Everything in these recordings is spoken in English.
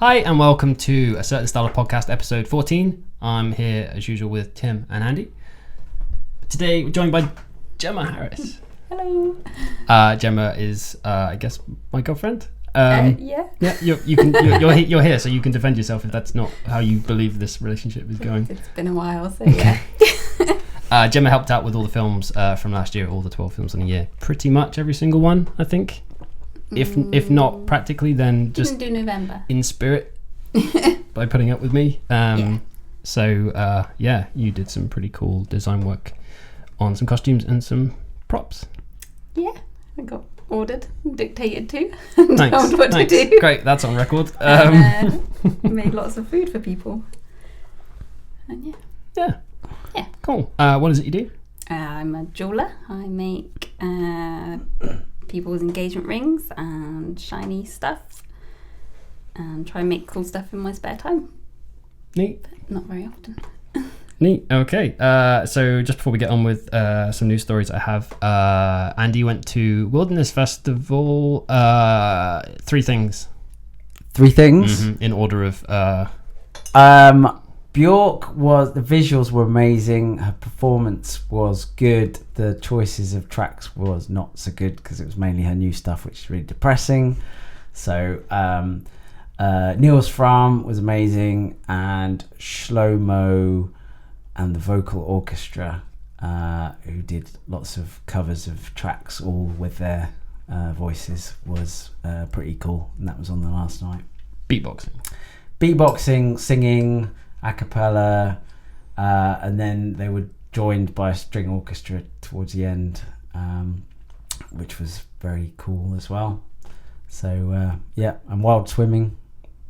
Hi and welcome to A Certain Style of Podcast episode 14. I'm here as usual with Tim and Andy. Today we're joined by Gemma Harris. Hello. Gemma is, I guess, my girlfriend. Yeah. Yeah, you're here, so you can defend yourself if that's not how you believe this relationship is going. It's been a while, so yeah. Gemma helped out with all the films from last year, all the 12 films in a year. Pretty much every single one, I think. If not practically, then just do November in spirit by putting up with me. So you did some pretty cool design work on some costumes and some props. Yeah, I got ordered, dictated to, Thanks. told what to do. Great, that's on record. Made lots of food for people. And Yeah. Cool. What is it you do? I'm a jeweler. I make people's engagement rings and shiny stuff, and try and make cool stuff in my spare time. Neat. But not very often. Neat. Okay. So just before we get on with some news stories I have, Andy went to Wilderness Festival. Three things. In order of. Bjork the visuals were amazing. Her performance was good. The choices of tracks was not so good because it was mainly her new stuff, which is really depressing. So Niels Fram was amazing, and Shlomo and the vocal orchestra, who did lots of covers of tracks, all with their voices, was pretty cool. And that was on the last night. Beatboxing, singing, a cappella, and then they were joined by a string orchestra towards the end, which was very cool as well. So and wild swimming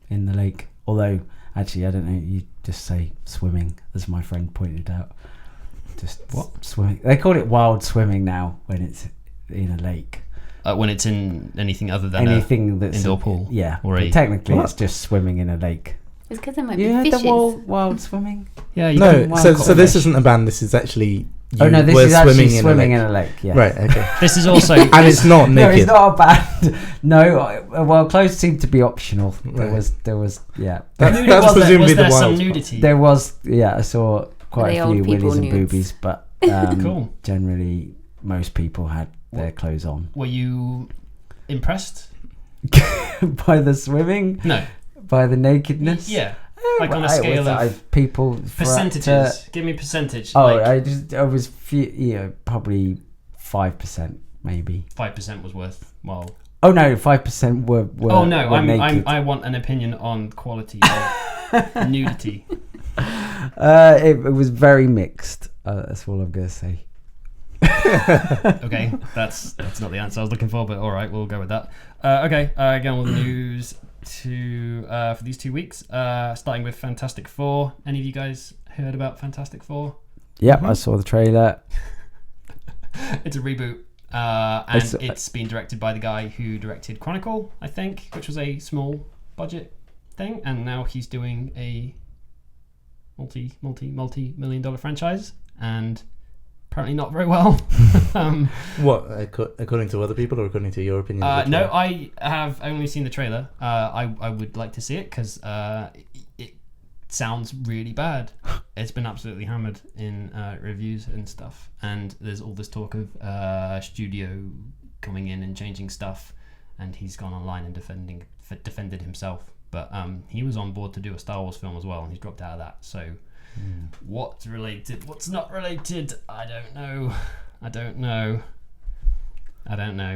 in the lake. Although actually, I don't know, you just say swimming, as my friend pointed out. Just what? Swimming. They call it wild swimming now when it's in a lake. When it's in anything other than anything that's indoor pool. Yeah. Or technically, it's just swimming in a lake. It's because there might be fishes. The wild swimming. Yeah. So this isn't a band. This is actually. This is actually swimming in a lake. Yeah. Right. Okay. This is also, and it's not naked. No, it's not a band. No. Well, clothes seemed to be optional. There was. Yeah. That's presumably the wild. some nudity. There was. Yeah, I saw quite a few willies and nudes. boobies, but cool. Generally, most people had their clothes on. Were you impressed by the swimming? No. By the nakedness? Yeah. Like on a scale of people percentages. Give me percentage. I was probably 5% maybe. 5% was worthwhile. Oh no, 5% were Oh no, naked. I want an opinion on quality of nudity. It was very mixed. That's all I'm gonna say. Okay, that's not the answer I was looking for, but all right, we'll go with that. Again, all the news for these 2 weeks. Starting with Fantastic Four. Any of you guys heard about Fantastic Four? Yep, I saw the trailer. It's a reboot, and it's been directed by the guy who directed Chronicle, I think, which was a small budget thing, and now he's doing a multi-million-dollar franchise, and apparently not very well. What, according to other people or according to your opinion? No, I have only seen the trailer. I would like to see it because it sounds really bad. It's been absolutely hammered in reviews and stuff, and there's all this talk of studio coming in and changing stuff, and he's gone online and defended himself. But he was on board to do a Star Wars film as well, and he's dropped out of that. So what's related, what's not related, I don't know.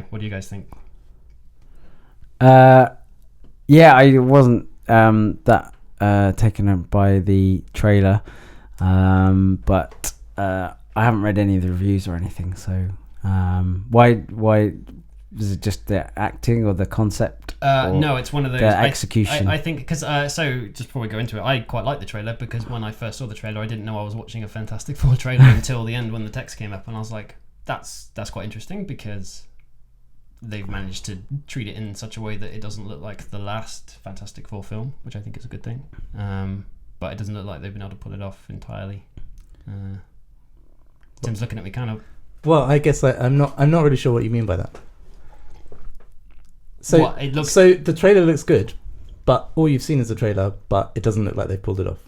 What do you guys think? I wasn't that taken up by the trailer, but I haven't read any of the reviews or anything. So why was it just the acting or the concept? No, it's one of those. The execution. I think because so just before we go into it, I quite like the trailer because when I first saw the trailer, I didn't know I was watching a Fantastic Four trailer until the end when the text came up, and I was like, that's quite interesting because they've managed to treat it in such a way that it doesn't look like the last Fantastic Four film, which I think is a good thing. But it doesn't look like they've been able to pull it off entirely. Tim's looking at me kind of. Well, I guess I'm not really sure what you mean by that. So what, it looks... so the trailer looks good. But all you've seen is the trailer, but it doesn't look like they've pulled it off.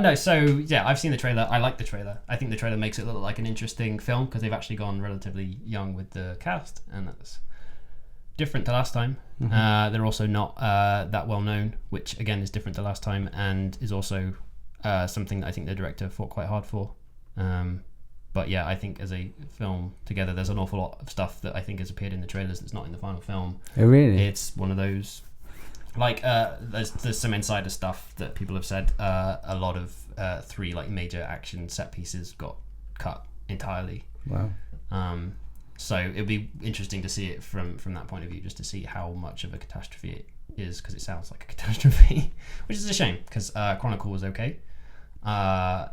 No, so yeah, I've seen the trailer. I like the trailer. I think the trailer makes it look like an interesting film because they've actually gone relatively young with the cast, and that's different to last time. They're also not that well known, which again is different to last time, and is also something that I think the director fought quite hard for. But yeah, I think as a film together, there's an awful lot of stuff that I think has appeared in the trailers that's not in the final film. Oh, really? It's one of those. Like, there's some insider stuff that people have said. A lot of 3 like major action set pieces got cut entirely. Wow. So it'll be interesting to see it from that point of view, just to see how much of a catastrophe it is, because it sounds like a catastrophe, which is a shame. Because Chronicle was okay. I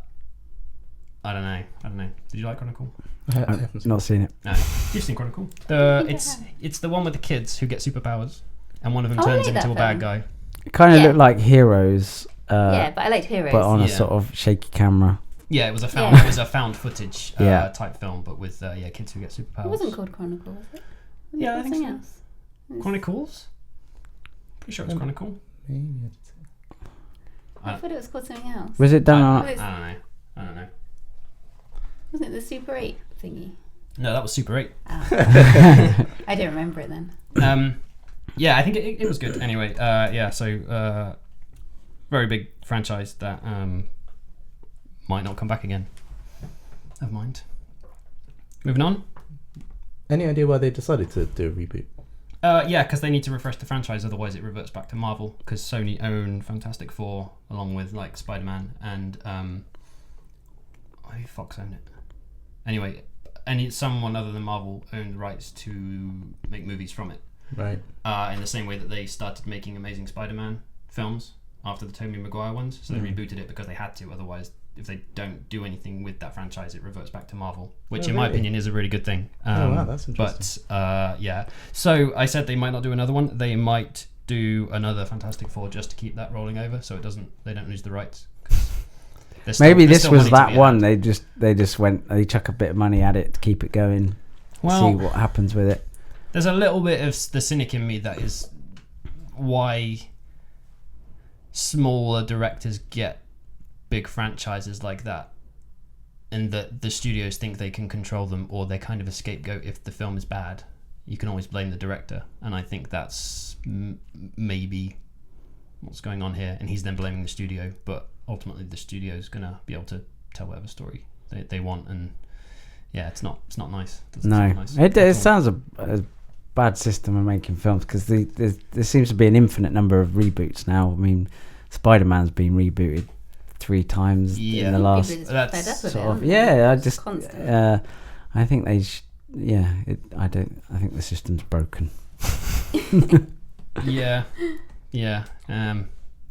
don't know. Did you like Chronicle? I've not seen it. No, you've seen Chronicle. It's the one with the kids who get superpowers. And one of them turns I like into a that bad film. guy. It kind of Yeah. looked like Heroes. Yeah, but I liked Heroes. But on a Yeah. sort of shaky camera. Yeah, it was a found footage Yeah. type film, but with kids who get superpowers. It wasn't called Chronicle, was it? Was Yeah, it I think something so. else? Chronicles. Pretty sure it's Chronicle. Maybe. I thought it was called something else. Was it done I on... don't know. Wasn't it the Super 8 thingy? No, that was Super 8. Oh. I don't remember it then. Yeah, I think it was good. Anyway, so very big franchise that might not come back again. Never mind. Moving on. Any idea why they decided to do a reboot? Yeah, because they need to refresh the franchise, otherwise it reverts back to Marvel. Because Sony own Fantastic Four, along with like Spider-Man and Fox owned it. Anyway, someone other than Marvel owned the rights to make movies from it. Right. In the same way that they started making Amazing Spider-Man films after the Tobey Maguire ones, so they rebooted it because they had to. Otherwise, if they don't do anything with that franchise, it reverts back to Marvel, which in my opinion is a really good thing. Wow, that's interesting. But yeah, so I said they might not do another one. They might do another Fantastic Four just to keep that rolling over, so they don't lose the rights. Maybe this was that one. They just went. They chuck a bit of money at it to keep it going. See what happens with it. There's a little bit of the cynic in me that is why smaller directors get big franchises like that, and that the studios think they can control them, or they're kind of a scapegoat if the film is bad. You can always blame the director, and I think that's maybe what's going on here, and he's then blaming the studio, but ultimately the studio's gonna be able to tell whatever story they want, and yeah, it's not nice. It sounds a bad system of making films, because there seems to be an infinite number of reboots now. I mean, Spider-Man's been rebooted 3 times in the last I think they I think the system's broken. yeah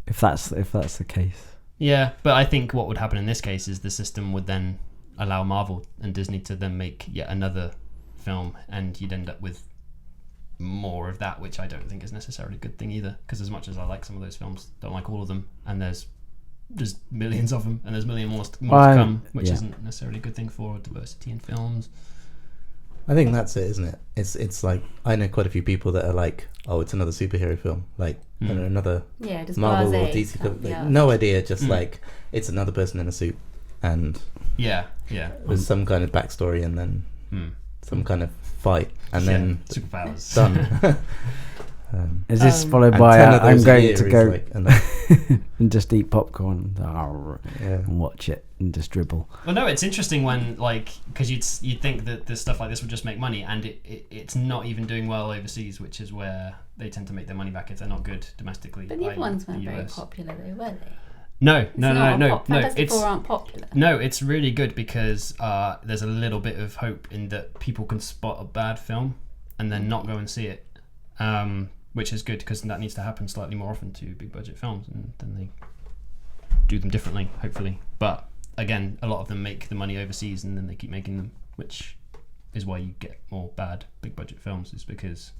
if that's the case. Yeah, but I think what would happen in this case is the system would then allow Marvel and Disney to then make yet another film, and you'd end up with more of that, which I don't think is necessarily a good thing either, because as much as I like some of those films, don't like all of them, and there's millions of them, and there's million more to come, which isn't necessarily a good thing for diversity in films. I think that's it, isn't it? It's like, I know quite a few people that are like, oh, it's another superhero film, like another just Marvel or blase, DC. No idea, just like it's another person in a suit, and with some kind of backstory, and then some kind of fight, and then superpowers done. Is this followed by I'm going to go like and just eat popcorn and watch it and just dribble? Well, no, it's interesting when, like, because you'd think that this stuff like this would just make money, and it's not even doing well overseas, which is where they tend to make their money back if they're not good domestically. But the other ones weren't very popular, though, were they? No. Fantastic Four aren't popular. No, it's really good because there's a little bit of hope in that people can spot a bad film and then not go and see it, which is good, because that needs to happen slightly more often to big budget films, and then they do them differently, hopefully. But again, a lot of them make the money overseas and then they keep making them, which is why you get more bad big budget films, is because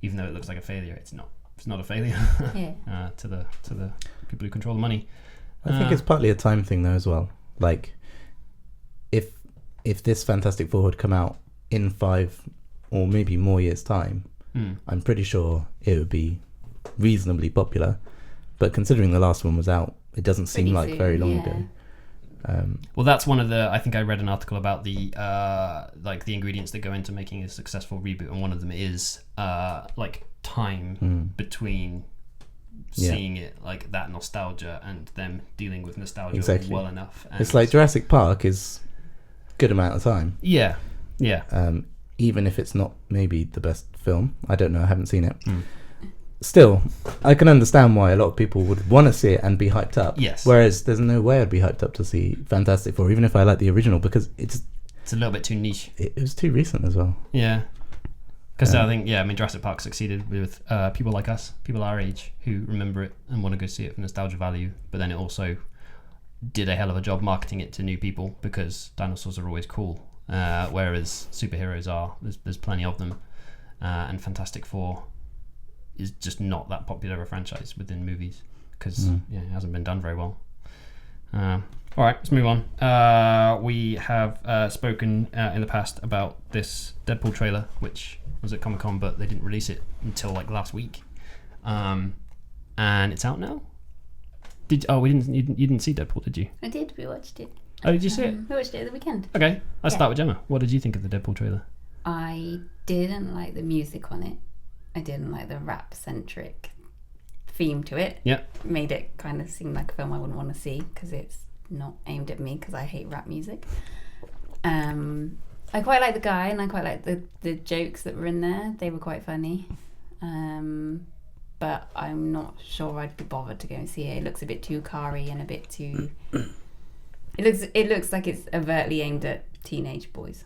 even though it looks like a failure, it's not a failure to the people who control the money. I think it's partly a time thing though as well. Like, if this Fantastic Four had come out in 5 or maybe more years' time, I'm pretty sure it would be reasonably popular, But considering the last one was out, it doesn't seem Pretty like soon, very long yeah. ago. Well, that's one of the. I think I read an article about the like the ingredients that go into making a successful reboot, and one of them is like time between seeing it, like that nostalgia, and them dealing with nostalgia well enough. And it's like Jurassic Park is a good amount of time. Yeah. Even if it's not maybe the best film, I don't know. I haven't seen it. Still, I can understand why a lot of people would want to see it and be hyped up. Yes. Whereas there's no way I'd be hyped up to see Fantastic Four, even if I like the original, because it's a little bit too niche. It was too recent as well. Yeah. Because I think, Jurassic Park succeeded with people like us, people our age, who remember it and want to go see it for nostalgia value. But then it also did a hell of a job marketing it to new people, because dinosaurs are always cool. Whereas superheroes are, there's plenty of them. And Fantastic Four is just not that popular a franchise within movies, because it hasn't been done very well. All right, let's move on. We have spoken in the past about this Deadpool trailer, which was at Comic-Con, but they didn't release it until like last week, and it's out now. You didn't see Deadpool, did you? I did. We watched it. Oh, did you see it? We watched it at the weekend. Okay, let's start with Gemma. What did you think of the Deadpool trailer? I didn't like the music on it. I didn't like the rap-centric theme to it. Yeah. Made it kind of seem like a film I wouldn't want to see, because it's not aimed at me, because I hate rap music. I quite like the guy, and I quite like the jokes that were in there. They were quite funny. But I'm not sure I'd be bothered to go and see it. It looks a bit too car-y and a bit too... It looks like it's overtly aimed at teenage boys.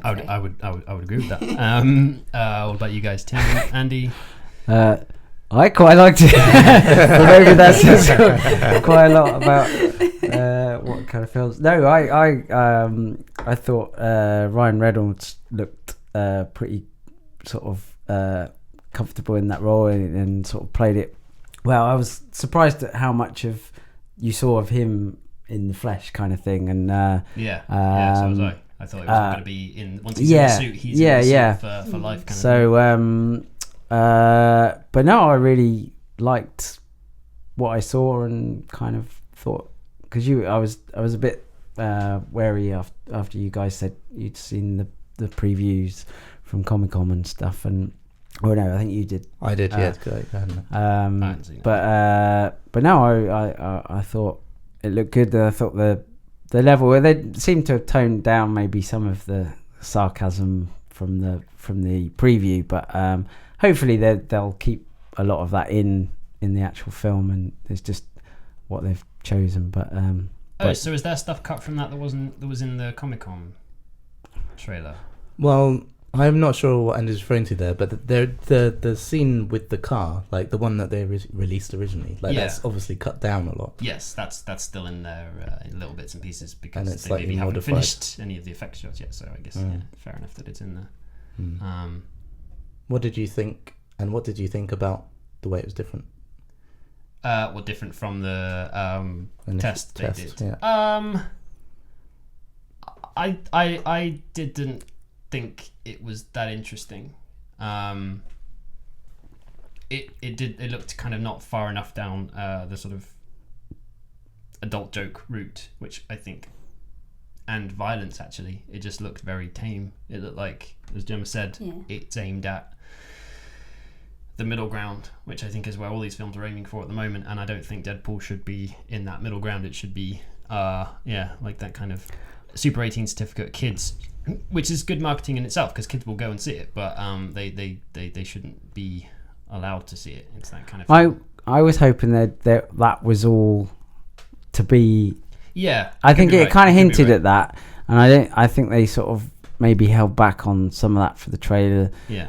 I would agree with that. What about you guys, Tim, Andy? I quite liked it. But maybe that says quite a lot about what kind of films. No, I thought Ryan Reynolds looked pretty sort of comfortable in that role and sort of played it well. I was surprised at how much of you saw of him in the flesh, kind of thing. And so was I. I thought it was going to be in once he's in the suit, he's in the suit for life. Kind of thing. But no, I really liked what I saw, and kind of thought, because I was a bit wary after you guys said you'd seen the previews from Comic-Con and stuff, and no, I think you did. I did, yeah. It's good. I hadn't seen it. But no, I thought it looked good. I thought the level where they seemed to have toned down maybe some of the sarcasm from the preview, but hopefully they'll keep a lot of that in the actual film, and it's just what they've chosen. But so is there stuff cut from that was in the Comic-Con trailer? Well, I'm not sure what Andy's referring to there, but the scene with the car, like the one that they released originally, that's obviously cut down a lot. Yes, that's still in there in little bits and pieces, because and it's they maybe haven't modified. finished any of the effects shots yet. So I guess fair enough that it's in there. What did you think, and what did you think about the way it was different? Different from the test they did? Yeah. I didn't think it was that interesting. It looked kind of not far enough down the sort of adult joke route, which I think, and violence actually. It just looked very tame. It looked like, as Gemma said, it's aimed at the middle ground, which I think is where all these films are aiming for at the moment. And I don't think Deadpool should be in that middle ground. It should be like that kind of Super 18 certificate kids, which is good marketing in itself, because kids will go and see it, but they shouldn't be allowed to see it. It's that kind of thing. I was hoping that was all to be. Yeah, I think it kind of hinted at that, and I think they sort of maybe held back on some of that for the trailer. Yeah.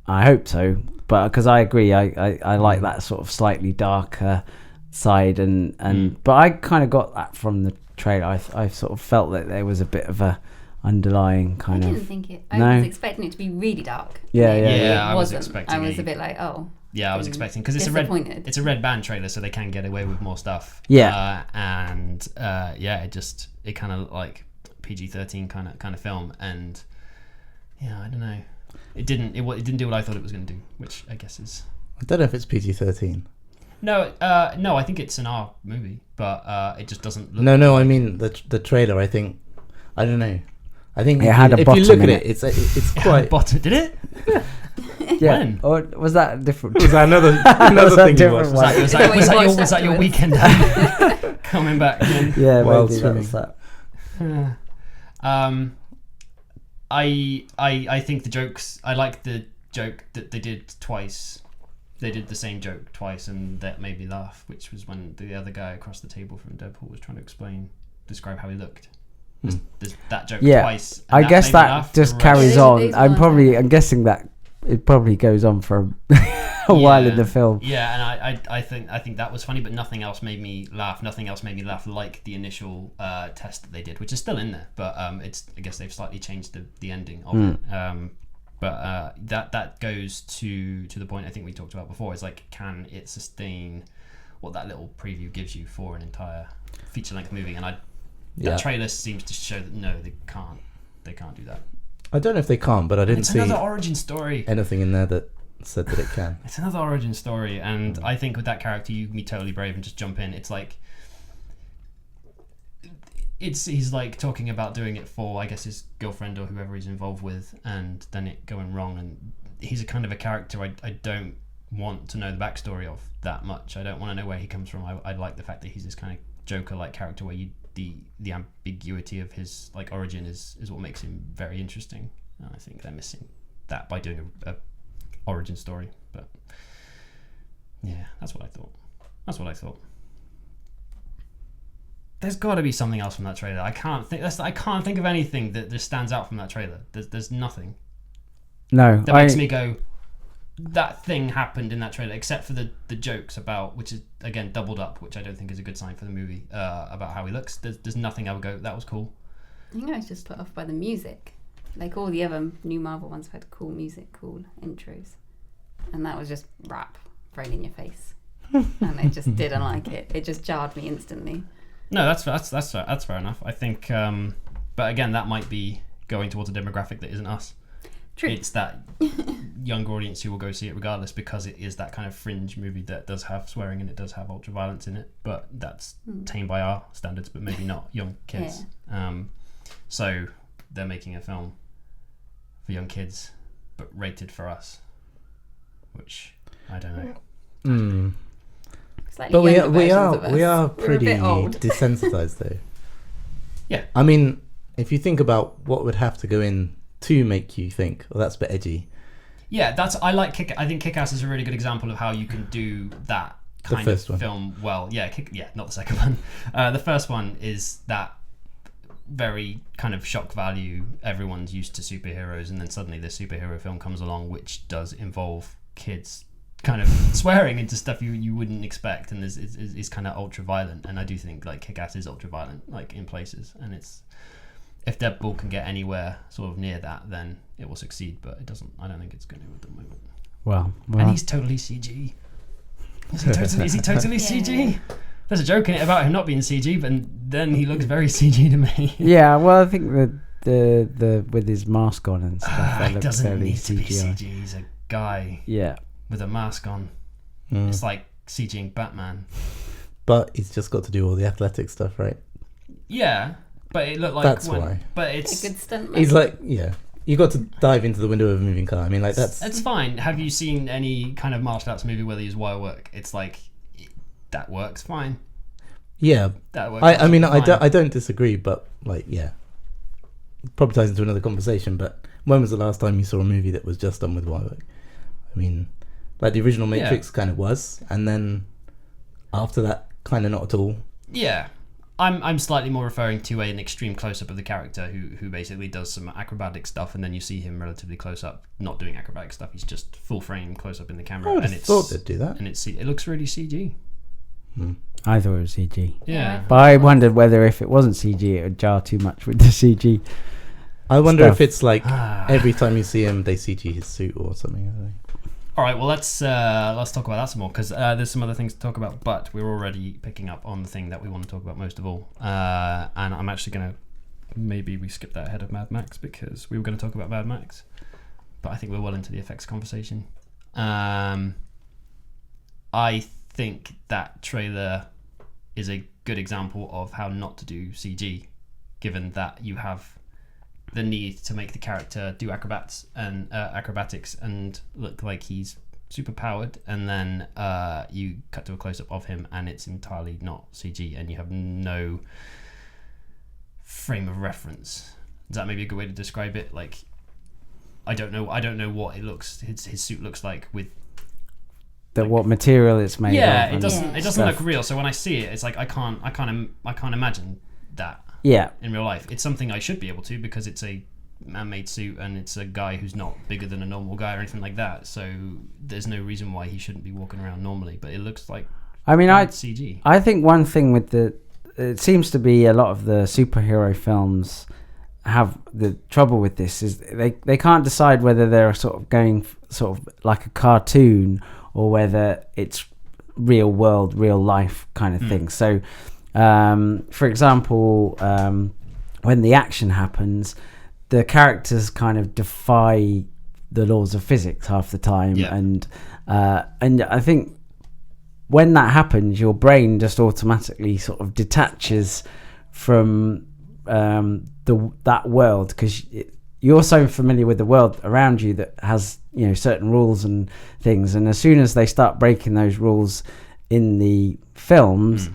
I hope so, but because I agree, I like that sort of slightly darker side, but I kind of got that from the trailer. I sort of felt that there was a bit of a underlying kind of. I didn't think it. I was expecting it to be really dark. Yeah. I was expecting. I was a bit like, oh. Yeah, I was expecting, because it's a red band trailer, so they can get away with more stuff. Yeah. It kind of like PG-13 kind of film, and I don't know. It didn't do what I thought it was going to do, which I guess is I don't know if it's PG-13. No, I think it's an R movie, but it just doesn't look... No, I mean the trailer, I think... I don't know. I think it had a bottom if you look at in it, it's quite... bottom, did it? Yeah. When? Or was that different? Was that another Was that thing you different watched? one? Was that your weekend coming back in? Yeah, Wild maybe that was swimming. that. I think the jokes... I like the joke that they did twice. They did the same joke twice, and that made me laugh, which was when the other guy across the table from Deadpool was trying to describe how he looked. There's that joke twice. I guess that just carries on. I'm guessing that it probably goes on for a while in the film. Yeah, and I think that was funny, but nothing else made me laugh. Nothing else made me laugh like the initial test that they did, which is still in there, but I guess they've slightly changed the ending of it. But that goes to the point I think we talked about before. Is like, can it sustain what that little preview gives you for an entire feature-length movie? And the trailer seems to show that no, they can't. They can't do that. I don't know if they can't, but I didn't see another origin story. Anything in there that said that it can. It's another origin story, and I think with that character, you can be totally brave and just jump in. It's like he's like talking about doing it for, I guess, his girlfriend or whoever he's involved with, and then it going wrong. And he's a kind of a character I don't want to know the backstory of that much. I don't want to know where he comes from. I like the fact that he's this kind of Joker-like character where the ambiguity of his like origin is what makes him very interesting. And I think they're missing that by doing a origin story. But yeah, that's what I thought. There's got to be something else from that trailer. I can't think of anything that just stands out from that trailer. There's nothing. No, that makes me go, that thing happened in that trailer, except for the jokes about, which is again doubled up, which I don't think is a good sign for the movie, about how he looks. There's nothing I would go, that was cool. I think I was just put off by the music. Like all the other new Marvel ones have had cool music, cool intros, and that was just rap thrown in your face, and I just didn't like it. It just jarred me instantly. No, that's fair enough. I think, but again, that might be going towards a demographic that isn't us. True. It's that younger audience who will go see it regardless, because it is that kind of fringe movie that does have swearing and it does have ultra violence in it, but that's tamed by our standards, but maybe not young kids. Yeah. So they're making a film for young kids, but rated for us, which I don't know. But we are pretty desensitized though. Yeah. I mean, if you think about what would have to go in to make you think, well, that's a bit edgy. Yeah, I think Kick-Ass is a really good example of how you can do that kind of film well. Yeah, not the second one. The first one is that very kind of shock value. Everyone's used to superheroes, and then suddenly this superhero film comes along, which does involve kids kind of swearing into stuff you wouldn't expect, and is kind of ultra violent. And I do think like Kick-Ass is ultra violent, like in places, and it's, if Deadpool can get anywhere sort of near that, then it will succeed, but it doesn't. I don't think it's going to at the moment. Well. And he's totally CG. Is he totally CG? There's a joke in it about him not being CG, but then he looks very CG to me. Yeah, well, I think the with his mask on and stuff, he doesn't need to be CG. He's a guy. Yeah. With a mask on. It's like CGing Batman. But he's just got to do all the athletic stuff, right? Yeah, but it looked like that's why. But it's a good stunt. He's like, yeah, you got to dive into the window of a moving car. I mean, like that's fine. Have you seen any kind of martial arts movie where they use wire work? It's like that works fine. Yeah, that works. I mean, I don't disagree, but like, yeah, probably ties into another conversation. But when was the last time you saw a movie that was just done with wire work? I mean, like the original Matrix kind of was, and then after that, kind of not at all. Yeah, I'm slightly more referring to an extreme close-up of the character who basically does some acrobatic stuff, and then you see him relatively close up, not doing acrobatic stuff. He's just full frame close-up in the camera. I thought they'd do that, and it looks really CG. I thought it was CG. Yeah, but I wondered whether if it wasn't CG, it would jar too much with the CG. I wonder if it's like every time you see him, they CG his suit or something. I don't know. All right, well, let's talk about that some more, because there's some other things to talk about, but we're already picking up on the thing that we want to talk about most of all. And I'm actually going to, maybe we skip that ahead of Mad Max, because we were going to talk about Mad Max, but I think we're well into the effects conversation. I think that trailer is a good example of how not to do CG, given that you have the need to make the character do acrobatics and look like he's super powered, and then you cut to a close-up of him and it's entirely not CG, and you have no frame of reference. Is that maybe a good way to describe it? Like, I don't know what his suit looks like with what material it's made of. It doesn't look real. So when I see it, it's like I can't imagine that in real life. It's something I should be able to, because it's a man-made suit and it's a guy who's not bigger than a normal guy or anything like that. So there's no reason why he shouldn't be walking around normally. But it looks like CG. I think one thing with it seems to be a lot of the superhero films have the trouble with this is they can't decide whether they're sort of going sort of like a cartoon or whether it's real world, real life kind of thing. So, for example, when the action happens, the characters kind of defy the laws of physics half the time, and I think when that happens, your brain just automatically sort of detaches from that world, because you're so familiar with the world around you that has, you know, certain rules and things, and as soon as they start breaking those rules in the films,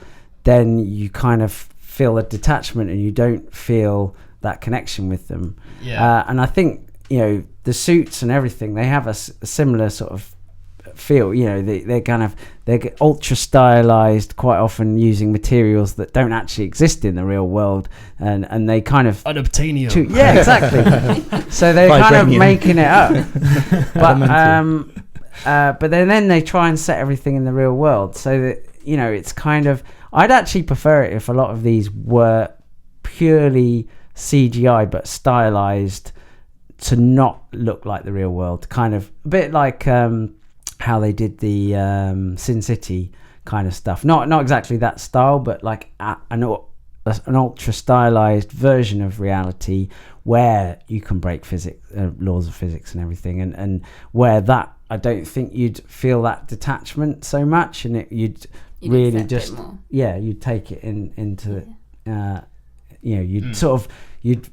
then you kind of feel a detachment and you don't feel that connection with them. And I think, you know, the suits and everything, they have a similar sort of feel. You know, they're ultra stylized, quite often using materials that don't actually exist in the real world, and they kind of unobtainium. Exactly. So they're kind of making it up. But then they try and set everything in the real world, so that, you know, it's kind of, I'd actually prefer it if a lot of these were purely CGI but stylized to not look like the real world, kind of a bit like how they did the Sin City kind of stuff. Not exactly that style, but like an ultra stylized version of reality where you can break laws of physics and everything, and where that, I don't think you'd feel that detachment so much, and you'd really just you'd take it into you know, you'd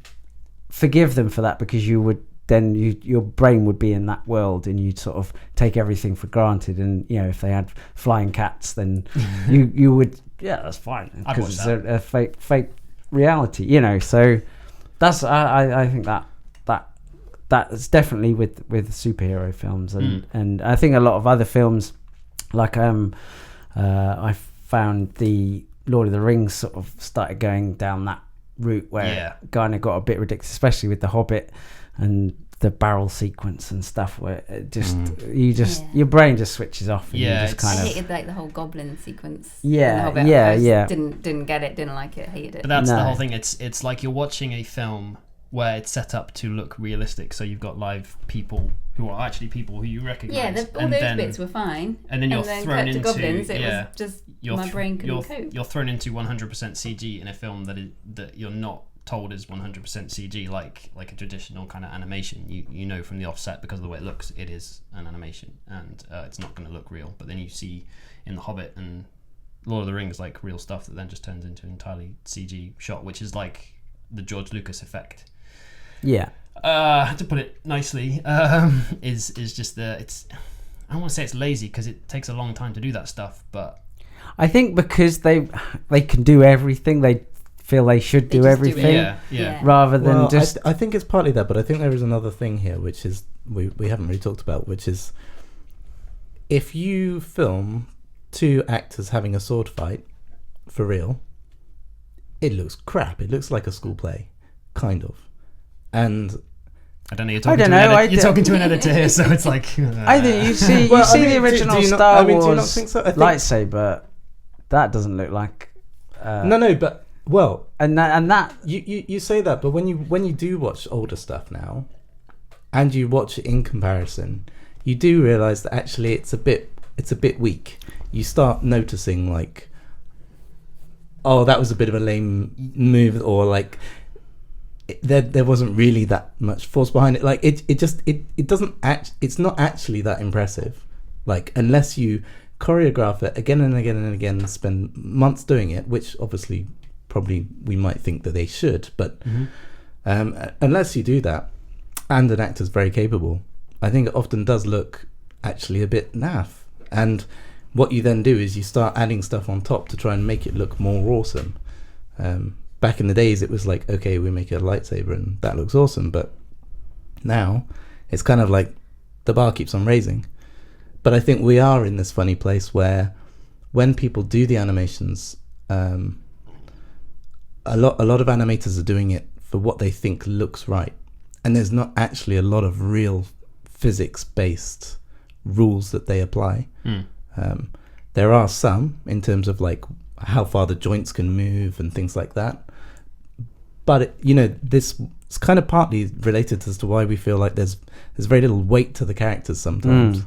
forgive them for that, because you would then your brain would be in that world, and you'd sort of take everything for granted. And, you know, if they had flying cats, then you would, that's fine, because it's a fake reality, you know. So that's I think that's definitely with superhero films, and I think a lot of other films, like I found the Lord of the Rings sort of started going down that route where it kind of got a bit ridiculous, especially with The Hobbit and the barrel sequence and stuff, where it just your brain just switches off, and you just kind of, I hated like the whole goblin sequence. Didn't get it, didn't like it, hated it. But that's the whole thing. It's like you're watching a film where it's set up to look realistic, so you've got live people who are actually people who you recognise. All those bits were fine. And then you're thrown into goblins. It was just my brain couldn't cope. You're thrown into 100% CG in a film that you're not told is 100% CG, like a traditional kind of animation. You know from the offset, because of the way it looks, it is an animation, and it's not going to look real. But then you see in The Hobbit and Lord of the Rings like real stuff that then just turns into an entirely CG shot, which is like the George Lucas effect. To put it nicely, is just it's, I don't want to say it's lazy, because it takes a long time to do that stuff, but I think because they can do everything, they feel they should do everything, rather than just. I think it's partly that, but I think there is another thing here, which is we haven't really talked about, which is, if you film two actors having a sword fight for real, it looks crap. It looks like a school play, kind of. And I don't know. You're talking to an editor here, so it's like. I think you see the original Star Wars lightsaber. That doesn't look like. No, but well, and that you say that, but when you do watch older stuff now, and you watch it in comparison, you do realise that actually it's a bit weak. You start noticing, like, oh, that was a bit of a lame move, or like. There wasn't really that much force behind it. Like it doesn't act. It's not actually that impressive. Like, unless you choreograph it again and again and again, spend months doing it, which obviously probably we might think that they should, but unless you do that, and an actor's very capable, I think it often does look actually a bit naff. And what you then do is you start adding stuff on top to try and make it look more awesome. Back in the days, it was like, okay, we make a lightsaber and that looks awesome, but now it's kind of like the bar keeps on raising. But I think we are in this funny place where when people do the animations, a lot of animators are doing it for what they think looks right, and there's not actually a lot of real physics-based rules that they apply. There are some in terms of like how far the joints can move and things like that, but this is kind of partly related as to why we feel like there's very little weight to the characters sometimes.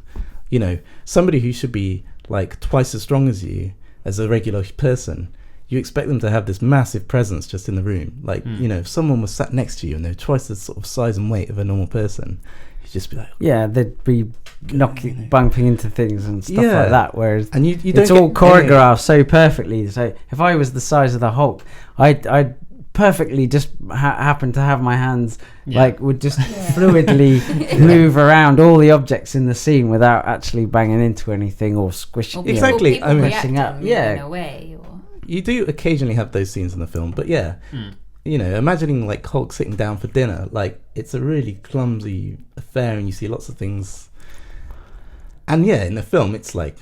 Somebody who should be like twice as strong as you as a regular person, you expect them to have this massive presence just in the room. Like, if someone was sat next to you and they're twice the sort of size and weight of a normal person, you'd just be like, they'd be bumping into things and stuff like that. Whereas and you don't it's all choreographed so perfectly. So if I was the size of the Hulk, I'd perfectly just happen to have my hands would just fluidly move around all the objects in the scene without actually banging into anything or squishing. Exactly. I mean, messing up. In a way. You do occasionally have those scenes in the film, but imagining like Hulk sitting down for dinner, like it's a really clumsy affair, and you see lots of things. And in the film, it's like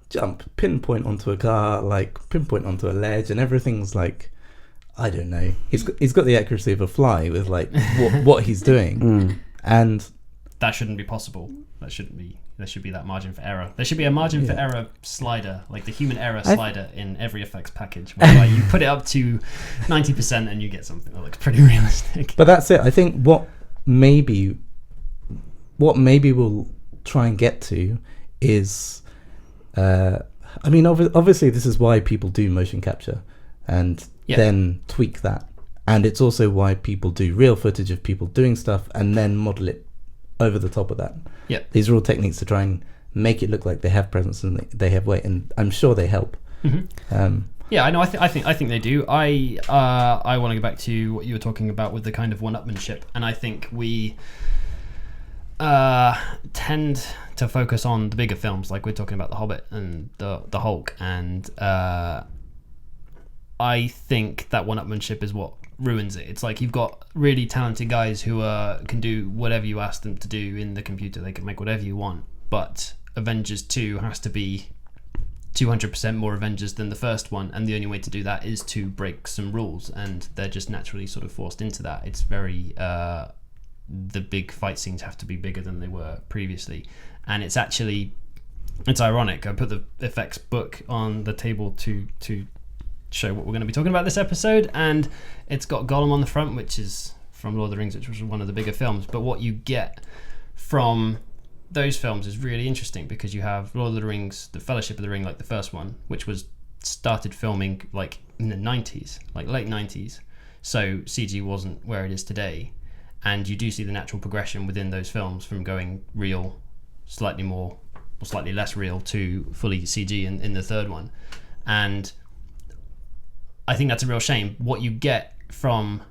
jump, pinpoint onto a car, like pinpoint onto a ledge, and everything's like, I don't know. He's got the accuracy of a fly with like what he's doing, and that shouldn't be possible. There should be that margin for error. There should be a margin for error slider, like the human error slider in every effects package, whereby you put it up to 90% and you get something that looks pretty realistic. But that's it. I think what maybe we'll try and get to is, obviously this is why people do motion capture and then tweak that, and it's also why people do real footage of people doing stuff and then model it over the top of that. These are all techniques to try and make it look like they have presence and they have weight, and I'm sure they help. I know. I think they do. I want to go back to what you were talking about with the kind of one-upmanship, and I think we tend to focus on the bigger films, like we're talking about The Hobbit and the Hulk, and I think that one-upmanship is what ruins it. It's like you've got really talented guys who can do whatever you ask them to do in the computer. They can make whatever you want, but Avengers 2 has to be 200% more Avengers than the first one, and the only way to do that is to break some rules, and they're just naturally sort of forced into that. It's very the big fight scenes have to be bigger than they were previously, and it's ironic. I put the effects book on the table to show what we're going to be talking about this episode, and it's got Gollum on the front, which is from Lord of the Rings, which was one of the bigger films. But what you get from those films is really interesting, because you have Lord of the Rings, the Fellowship of the Ring, like the first one, which was started filming like in the 90s, like late 90s, so CG wasn't where it is today, and you do see the natural progression within those films from going real, slightly more or slightly less real, to fully CG in the third one. And I think that's a real shame. What you get from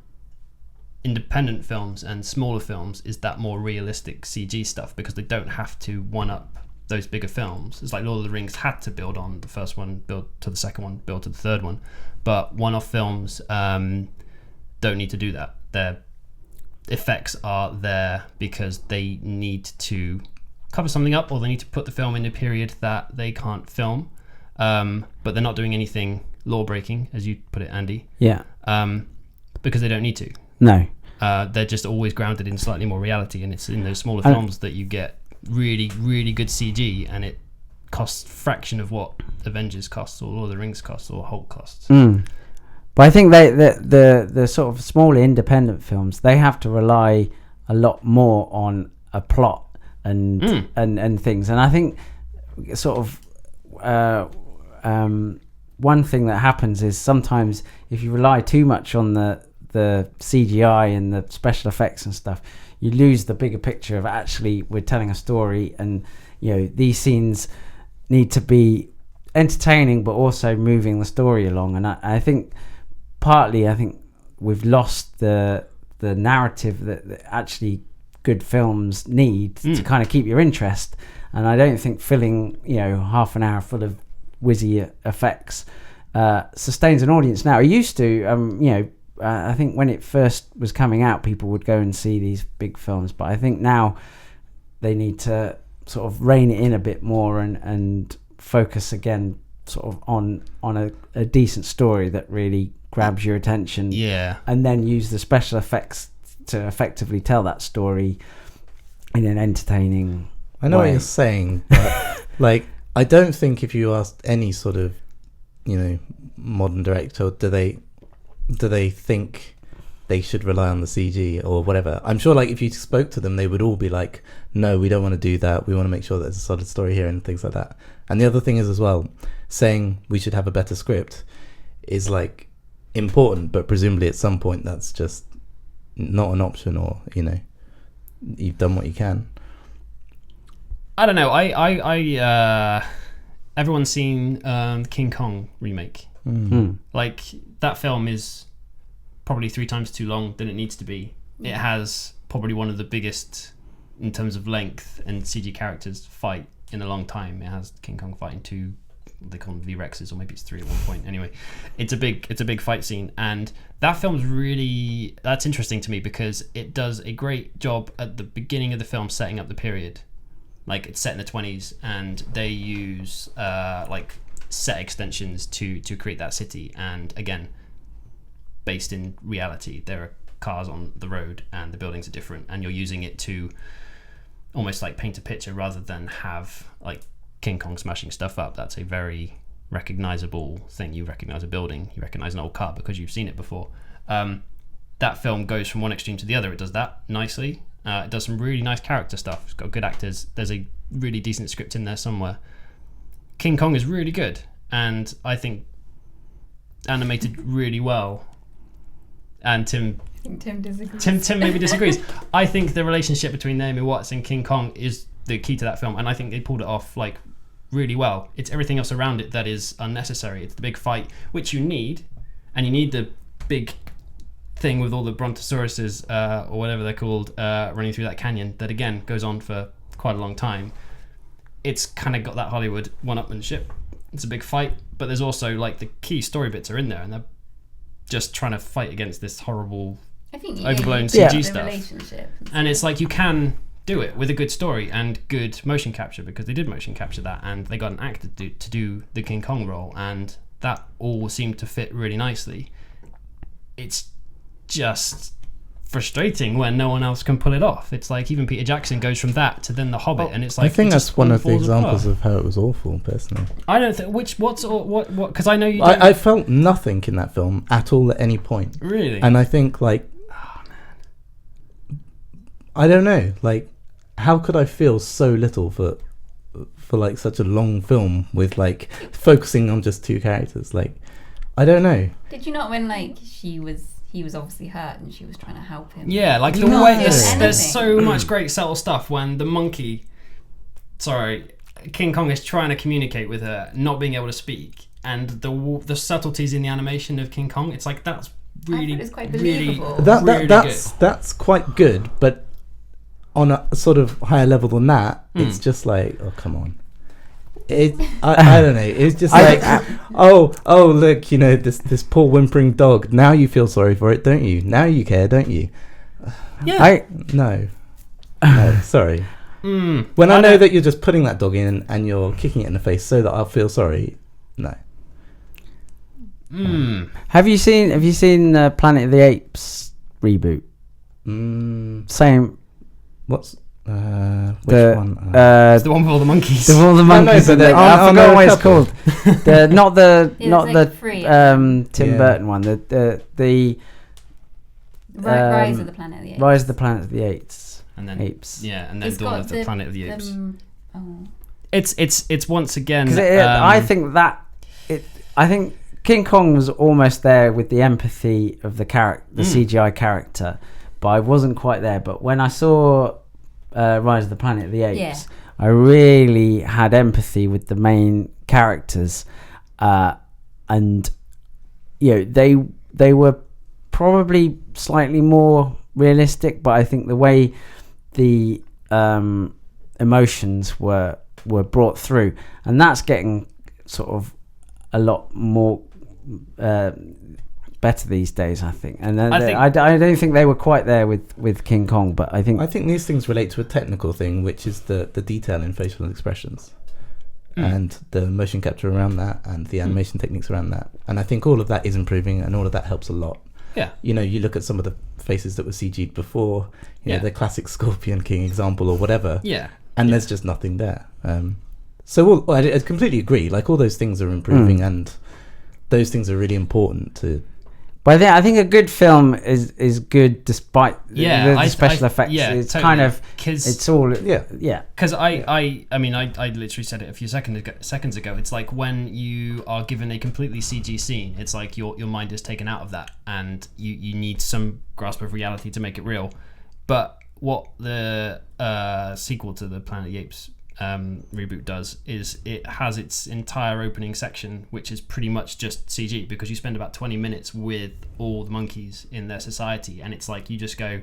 independent films and smaller films is that more realistic CG stuff, because they don't have to one-up those bigger films. It's like Lord of the Rings had to build on the first one, build to the second one, build to the third one. But one-off films don't need to do that. Their effects are there because they need to cover something up, or they need to put the film in a period that they can't film. But they're not doing anything law-breaking, as you put it, Andy. Because they don't need to. No. They're just always grounded in slightly more reality, and it's in those smaller films that you get really, really good CG, and it costs a fraction of what Avengers costs, or Lord of the Rings costs, or Hulk costs. But I think the sort of smaller independent films, they have to rely a lot more on a plot and things. And I think sort of one thing that happens is sometimes if you rely too much on the CGI and the special effects and stuff, you lose the bigger picture of actually we're telling a story, and these scenes need to be entertaining but also moving the story along. And I think partly we've lost the narrative that actually good films need to kind of keep your interest. And I don't think filling half an hour full of whizzy effects sustains an audience now. It used to, I think when it first was coming out, people would go and see these big films, but I think now they need to sort of rein it in a bit more and focus again sort of on a decent story that really grabs your attention, and then use the special effects to effectively tell that story in an entertaining I know way. what you're saying, but like I don't think if you asked any sort of modern director, do they think they should rely on the CG or whatever. I'm sure like if you spoke to them, they would all be like, no, we don't want to do that, we want to make sure there's a solid story here and things like that. And the other thing is as well, saying we should have a better script is like important, but presumably at some point that's just not an option, or you've done what you can. I don't know. I everyone's seen King Kong remake. Like that film is probably 3 times too long than it needs to be. It has probably one of the biggest in terms of length and CG characters fight in a long time. It has King Kong fighting 2, they call them V-Rexes, or maybe it's 3 at one point. Anyway, it's a big fight scene, and that film's really, that's interesting to me because it does a great job at the beginning of the film setting up the period. Like it's set in the 20s, and they use like set extensions to create that city, and again based in reality. There are cars on the road and the buildings are different, and you're using it to almost like paint a picture rather than have like King Kong smashing stuff up. That's a very recognizable thing. You recognize a building, you recognize an old car because you've seen it before. That film goes from one extreme to the other. It does that nicely. It does some really nice character stuff. It's got good actors. There's a really decent script in there somewhere. King Kong is really good, and I think animated really well. And Tim disagrees. Tim maybe disagrees. I think the relationship between Naomi Watts and King Kong is the key to that film, and I think they pulled it off like really well. It's everything else around it that is unnecessary. It's the big fight, which you need, and you need the big thing with all the brontosauruses or whatever they're called running through that canyon that again goes on for quite a long time. It's kind of got that Hollywood one-upmanship. It's a big fight, but there's also like the key story bits are in there, and they're just trying to fight against this horrible overblown CG stuff. And it's like you can do it with a good story and good motion capture, because they did motion capture that, and they got an actor to do the King Kong role, and that all seemed to fit really nicely. It's just frustrating when no one else can pull it off. It's like even Peter Jackson goes from that to then The Hobbit, and it's like I think that's one of the examples of how it was awful, personally. I don't think what because I know you. I felt nothing in that film at all at any point. Really, and I think like, oh man, I don't know, like how could I feel so little for like such a long film with like focusing on just 2 characters? Like, I don't know. Did you not when like he was obviously hurt and she was trying to help him? Yeah, like the way there's so much great subtle stuff when the monkey, King Kong is trying to communicate with her, not being able to speak, and the subtleties in the animation of King Kong. It's like that's really, it's quite believable. Really that's quite good, but on a sort of higher level than that, it's just like, oh come on. I don't know. It's just like, oh look, this poor whimpering dog. Now you feel sorry for it, don't you? Now you care, don't you? Yeah. No, sorry. When I know that you're just putting that dog in and you're kicking it in the face so that I'll feel sorry. No. Have you seen Planet of the Apes reboot? Same. What's which one? It's the one with all the monkeys. The one with the monkeys. I forgot what it's called. Not the Tim Burton one. The Rise of the Planet of the Apes. Rise of the Planet of the Apes. And then Apes. Yeah, and then Dawn of the Planet of the Apes. It's It's once again. I think King Kong was almost there with the empathy of the CGI character, but I wasn't quite there. But when I saw Rise of the Planet of the Apes, I really had empathy with the main characters, and they were probably slightly more realistic, but I think the way the emotions were brought through, and that's getting sort of a lot more better these days, I think. And then I don't think they were quite there with King Kong, but I think these things relate to a technical thing, which is the detail in facial expressions and the motion capture around that and the animation techniques around that. And I think all of that is improving, and all of that helps a lot. Yeah. You know, you look at some of the faces that were CG'd before, you know, the classic Scorpion King example or whatever. Yeah. And there's just nothing there. So I completely agree. Like, all those things are improving, and those things are really important to. But I think a good film is good despite the special effects. Yeah, it's totally. kind of it's all yeah. Because I mean I literally said it a few seconds ago. It's like when you are given a completely CG scene, it's like your mind is taken out of that, and you need some grasp of reality to make it real. But what the sequel to the Planet of the Apes reboot does is it has its entire opening section, which is pretty much just CG, because you spend about 20 minutes with all the monkeys in their society, and it's like you just go,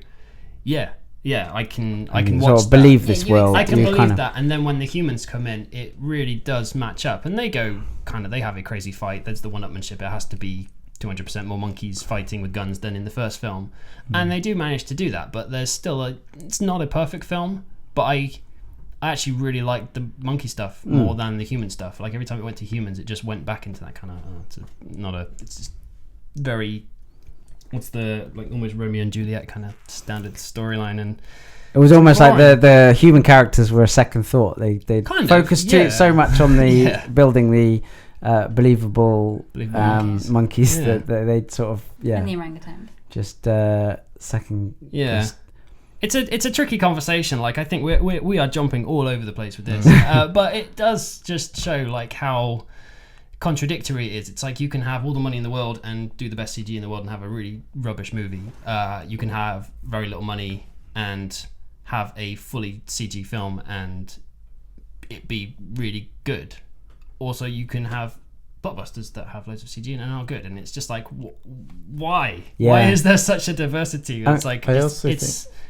yeah, I can watch sort of believe this world. I can believe that. And then when the humans come in, it really does match up, and they have a crazy fight. There's the one-upmanship. It has to be 200% more monkeys fighting with guns than in the first film, and they do manage to do that. But there's still it's not a perfect film, but I actually really liked the monkey stuff more than the human stuff. Like, every time it went to humans, it just went back into that kind of it's just very, what's the, like, almost Romeo and Juliet kind of standard storyline. And it was almost like the human characters were a second thought. They focused so much on the building the believable monkeys that they'd sort of and the orangutan just second It's a tricky conversation. Like, I think we are jumping all over the place with this, but it does just show like how contradictory it is. It's like you can have all the money in the world and do the best CG in the world and have a really rubbish movie. You can have very little money and have a fully CG film and it be really good. Also, you can have blockbusters that have loads of CG and are good, and it's just like, why? Yeah. Why is there such a diversity? It's like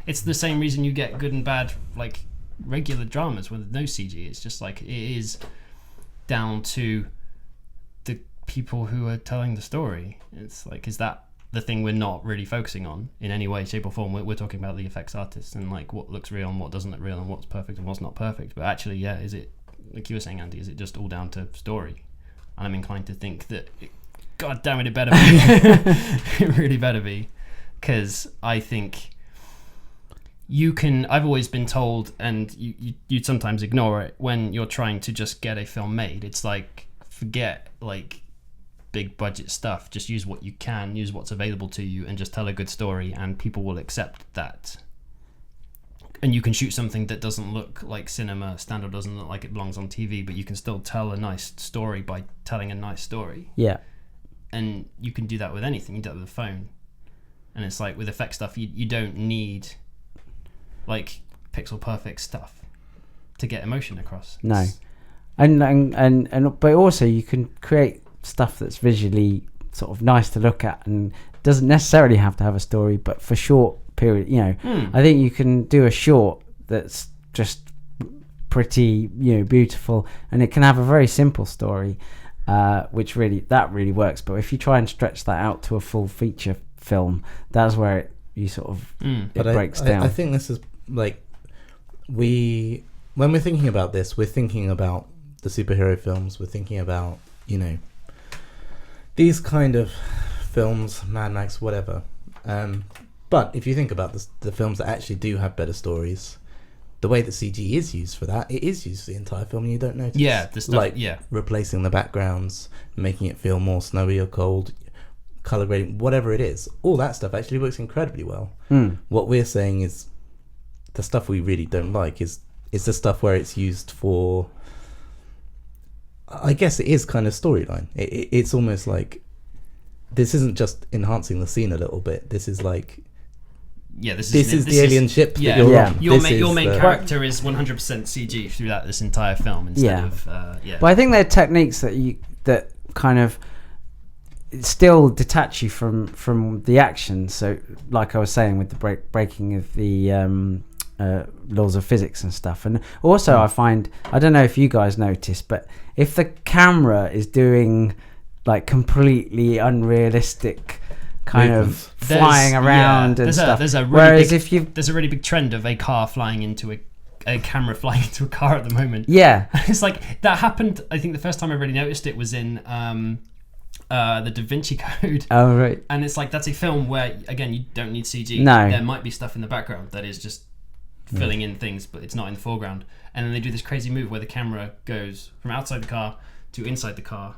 it's the same reason you get good and bad, like, regular dramas with no CG. It's just like, it is down to the people who are telling the story. It's like, is that the thing we're not really focusing on in any way, shape or form? We're talking about the effects artists and like what looks real and what doesn't look real and what's perfect and what's not perfect. But actually, is it, like you were saying, Andy, is it just all down to story? And I'm inclined to think that God damn it better be. It really better be, because I think I've always been told, and you'd sometimes ignore it when you're trying to just get a film made. It's like, forget like big budget stuff. Just use what you can, use what's available to you, and just tell a good story, and people will accept that. And you can shoot something that doesn't look like cinema standard, doesn't look like it belongs on TV, but you can still tell a nice story by telling a nice story. Yeah. And you can do that with anything. You do that with a phone. And it's like, with effect stuff, you don't need like pixel perfect stuff to get emotion across. No. And but also you can create stuff that's visually sort of nice to look at and doesn't necessarily have to have a story, but for short period, I think you can do a short that's just pretty, beautiful, and it can have a very simple story, which really works. But if you try and stretch that out to a full feature film, that's where it breaks down. I think this is like, when we're thinking about this, we're thinking about the superhero films, we're thinking about these kind of films, Mad Max, whatever. But if you think about the films that actually do have better stories, the way that CG is used for that, it is used for the entire film and you don't notice. Yeah, the stuff, like replacing the backgrounds, making it feel more snowy or cold, color grading, whatever it is. All that stuff actually works incredibly well. What we're saying is the stuff we really don't like is the stuff where it's used for, I guess it is kind of storyline. It's almost like, this isn't just enhancing the scene a little bit. This is like this is the alien ship. Yeah, that you're yeah. on. Your This main is the- character is 100% CG throughout this entire film instead of But I think there are techniques that kind of still detach you from the action. So, like I was saying, with the breaking of the laws of physics and stuff, and also I find, I don't know if you guys notice, but if the camera is doing like completely unrealistic kind of flying around and stuff, there's a really whereas big, there's a really big trend of a car flying into a camera flying into a car at the moment. yeah, It's like that happened. I think the first time I really noticed it was in the Da Vinci Code. oh right, And it's like, that's a film where, again, you don't need CG. No. There might be stuff in the background that is just filling in things, but it's not in the foreground. And then they do this crazy move where the camera goes from outside the car to inside the car.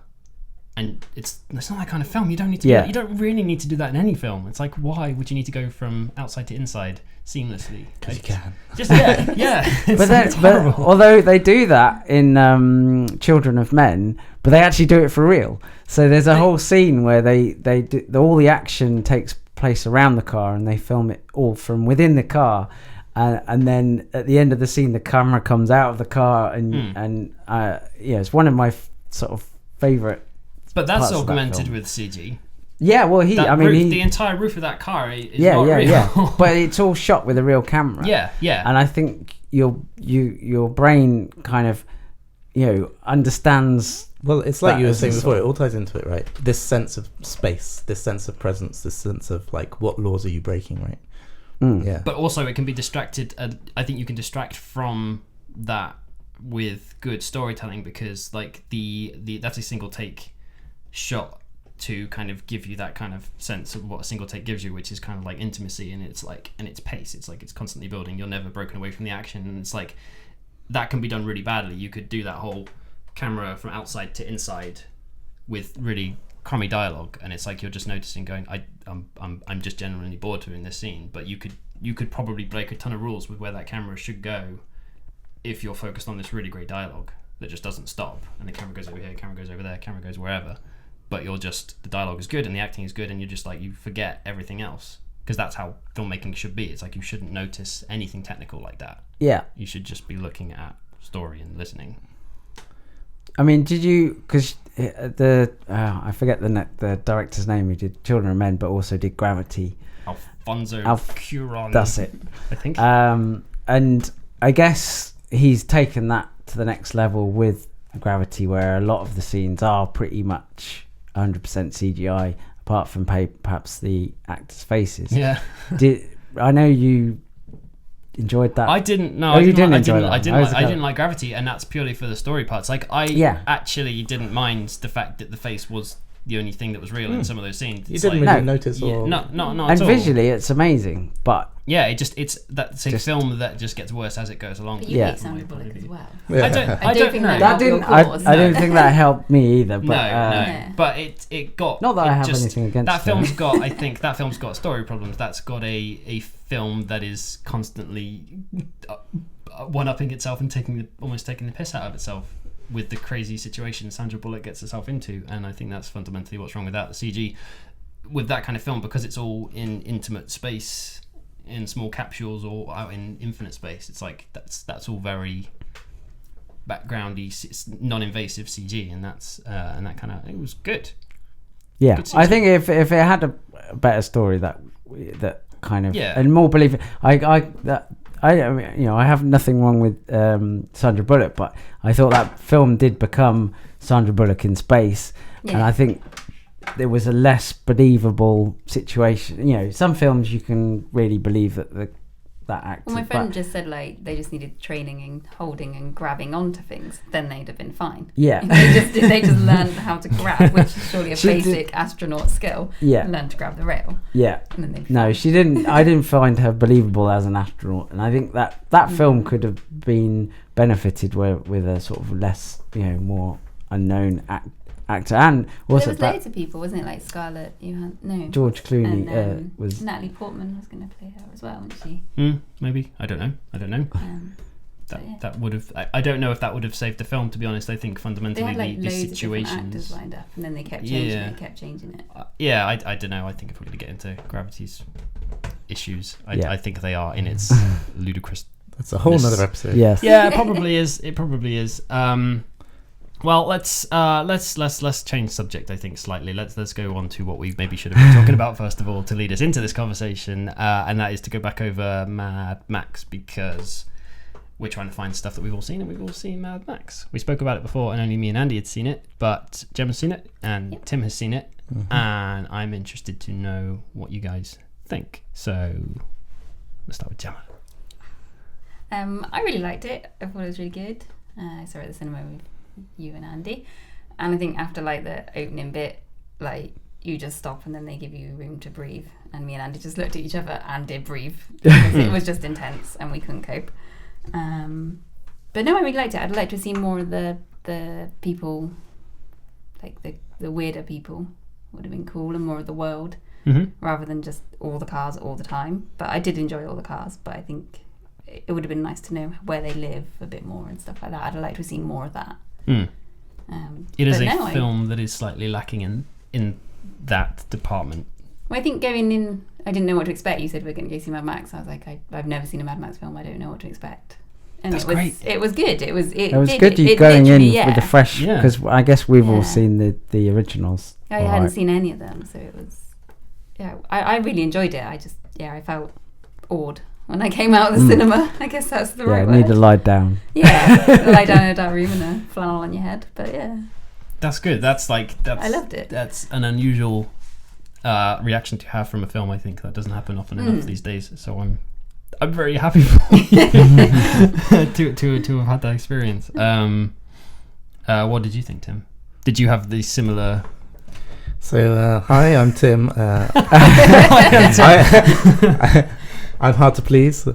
And it's not that kind of film. You don't need to do that. You don't really need to do that in any film. It's like, why would you need to go from outside to inside seamlessly? Because you can. Just, yeah. It's but although they do that in Children of Men, but they actually do it for real. So there's a whole scene where they do, all the action takes place around the car, and they film it all from within the car. And then at the end of the scene, the camera comes out of the car, and it's one of my sort of favorite. But that's parts of that augmented film. with CG. Yeah, well, The entire roof of that car is not real. yeah. But it's all shot with a real camera. Yeah. And I think your brain kind of, understands. Well, it's like that you were as a saying before, sort it all ties into it, right? This sense of space, this sense of presence, this sense of like, what laws are you breaking, right? Yeah. But also, it can be distracted. I think you can distract from that with good storytelling, because like the that's a single take shot to kind of give you that kind of sense of what a single take gives you, which is kind of like intimacy, and it's like, and its pace. It's like it's constantly building. You're never broken away from the action, and it's like that can be done really badly. You could do that whole camera from outside to inside with really crummy dialogue, and it's like you're just noticing, going, I'm just genuinely bored doing this scene. But you could probably break a ton of rules with where that camera should go if you're focused on this really great dialogue that just doesn't stop, and the camera goes over here, camera goes over there, camera goes wherever. But the dialogue is good and the acting is good, and you're just like, you forget everything else, because that's how filmmaking should be. It's like you shouldn't notice anything technical like that. Yeah. You should just be looking at story and listening. I mean, did you? Because I forget the director's name who did Children of Men, but also did Gravity. Alfonso Cuarón. That's it. I think. And I guess he's taken that to the next level with Gravity, where a lot of the scenes are pretty much 100% CGI, apart from perhaps the actors' faces. Yeah. I know you enjoyed that. I didn't. No, Oh, I you didn't. didn't enjoy that. I didn't like Gravity, and that's purely for the story parts. Like actually didn't mind the fact that the face was the only thing that was real in some of those scenes. You didn't really notice, or not and at all. visually, it's amazing, but yeah, that's a film that just gets worse as it goes along. But you hate Sandra Bullock as well. Yeah. I don't think know. that didn't. I didn't think that helped me either. But No. But it got. Not that I have just, anything against that her. film's got. I think that film's got story problems. That's got a film that is constantly one-upping itself and almost taking the piss out of itself with the crazy situation Sandra Bullock gets herself into, and I think that's fundamentally what's wrong with that. The CG with that kind of film, because it's all in intimate space, in small capsules, or out in infinite space. It's like that's all very backgroundy, non-invasive CG, and that kind of, it was good. Yeah, Good I CG. think if it had a better story that kind of Yeah. and more believable, I have nothing wrong with Sandra Bullock, but I thought that film did become Sandra Bullock in space, and I think there was a less believable situation. Some films you can really believe that actor. Well, my friend just said like they just needed training in holding and grabbing onto things, then they'd have been fine. Yeah. they just learned how to grab, which is surely a basic astronaut skill. Yeah. Learn to grab the rail. Yeah. And then they'd No, she didn't. I didn't find her believable as an astronaut, and I think that film could have been benefited with a sort of less, more unknown actor, and also there was loads of people, wasn't it? Like Scarlett Johansson, George Clooney and, was. Natalie Portman was going to play her as well, wasn't she? Maybe, I don't know. That would have. I don't know if that would have saved the film. To be honest, I think fundamentally They had like the loads of different situations. actors lined up, and then they kept changing it. I don't know. I think if we're going to get into Gravity's issues. Yeah. I think they are in its ludicrous. That's a whole nother episode. Yes. Yeah, it probably is. It probably is. Well, let's change subject. I think slightly. Let's go on to what we maybe should have been talking about first of all to lead us into this conversation, and that is to go back over Mad Max, because we're trying to find stuff that we've all seen, and we've all seen Mad Max. We spoke about it before, and only me and Andy had seen it, but Gemma's seen it, and Tim has seen it, and I'm interested to know what you guys think. So let's start with Gemma. I really liked it. I thought it was really good. I saw it at the cinema with you and Andy, and I think after like the opening bit, like you just stop and then they give you room to breathe, and me and Andy just looked at each other and did breathe because it was just intense and we couldn't cope. But no, I really liked it. I'd like to see more of the people, like the weirder people would have been cool, and more of the world rather than just all the cars all the time. But I did enjoy all the cars, but I think it would have been nice to know where they live a bit more and stuff like that. I'd like to have seen more of that. It is a film that is slightly lacking in that department. Well, I think going in, I didn't know what to expect. You said we're going to go see Mad Max. I was like, I've never seen a Mad Max film. I don't know what to expect. And That's it was great. It was good. It was good. You going in with the fresh, because I guess we've all seen the originals. I hadn't seen any of them, so it was. Yeah, I really enjoyed it. I felt awed when I came out of the cinema. I guess that's the right word. Need to lie down. Yeah, lie down in a dark room and a flannel on your head. But yeah, that's good. That's I loved it. That's an unusual reaction to have from a film. I think that doesn't happen often enough these days. So I'm very happy for you to have had that experience. What did you think, Tim? Did you have the similar? So hi, I'm Tim. I'm hard to please. So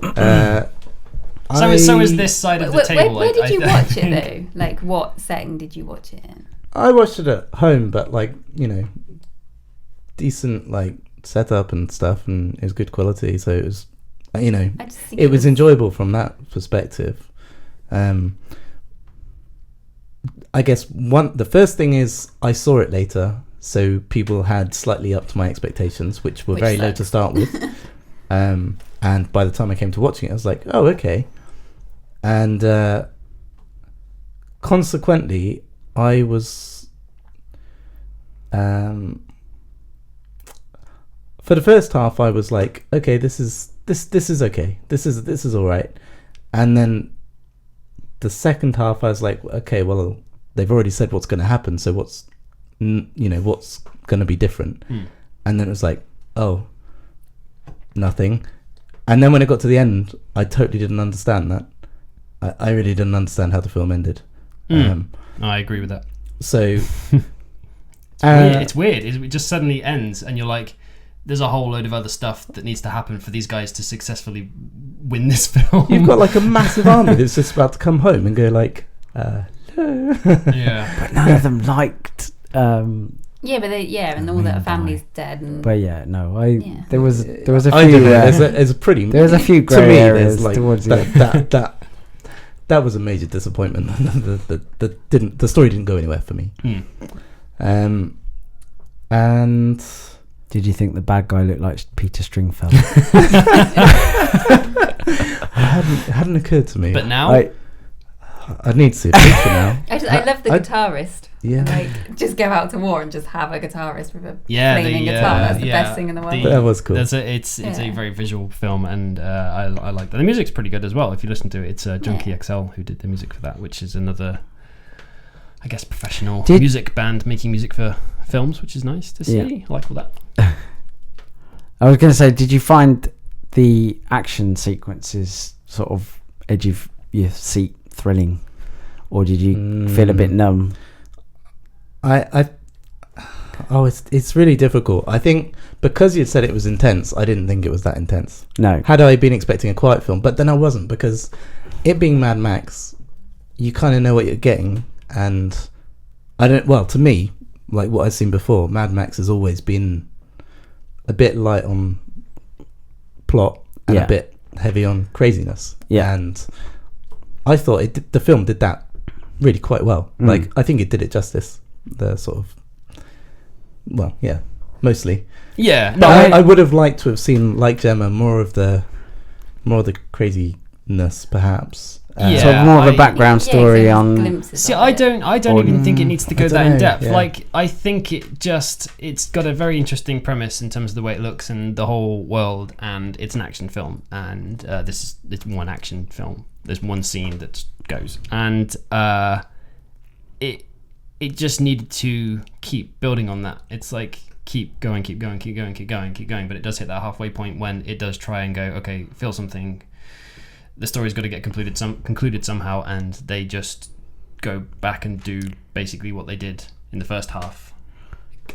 is this side of the table. Where did you watch it though? Like, what setting did you watch it in? I watched it at home, but like, decent like setup and stuff, and it was good quality. So it was, it was enjoyable from that perspective. I guess the first thing is I saw it later, so people had slightly upped my expectations, which were very low to start with. And by the time I came to watching it, I was like, oh, okay. And consequently, I was for the first half, I was like, okay, this is okay, this is all right. And then the second half, I was like, okay, well, they've already said what's going to happen, so what's going to be different? And then it was like, oh, nothing. And then when it got to the end, I totally didn't understand that. I really didn't understand how the film ended. I agree with that. So it's weird. It just suddenly ends, and you're like, there's a whole load of other stuff that needs to happen for these guys to successfully win this film. You've got like a massive army that's just about to come home and go like, hello. Yeah. But none of them liked. And all their family's dead. And but there was a few. There's a pretty. There was a few grey areas like towards that was a major disappointment. The story didn't go anywhere for me. And did you think the bad guy looked like Peter Stringfellow? It hadn't occurred to me. But now I need to see a picture now. I love the guitarist. Yeah. Like, just go out to war and just have a guitarist with a flaming guitar. That's the best thing in the world. That was cool. It's a very visual film, and I like that. The music's pretty good as well. If you listen to it, it's Junkie XL who did the music for that, which is another, I guess, professional music band making music for films, which is nice to see. I like all that. I was going to say, did you find the action sequences sort of edge of your seat thrilling, or did you feel a bit numb? It's really difficult. I think because you'd said it was intense, I didn't think it was that intense. No. Had I been expecting a quiet film, but then I wasn't, because it being Mad Max, you kind of know what you're getting, and to me, like what I've seen before, Mad Max has always been a bit light on plot and a bit heavy on craziness. Yeah. And I thought the film did that really quite well. Like, I think it did it justice. The sort of, mostly. Yeah, no, But I would have liked to have seen, like Gemma, more of the craziness, perhaps. So more of a background story on. See, I don't even think it needs to go that in depth. Yeah. Like, I think it's got a very interesting premise in terms of the way it looks and the whole world, and it's an action film, and it's one action film. There's one scene that goes, and it just needed to keep building on that. It's like keep going, but it does hit that halfway point when it does try and go, okay, feel something. The story's got to get concluded somehow, and they just go back and do basically what they did in the first half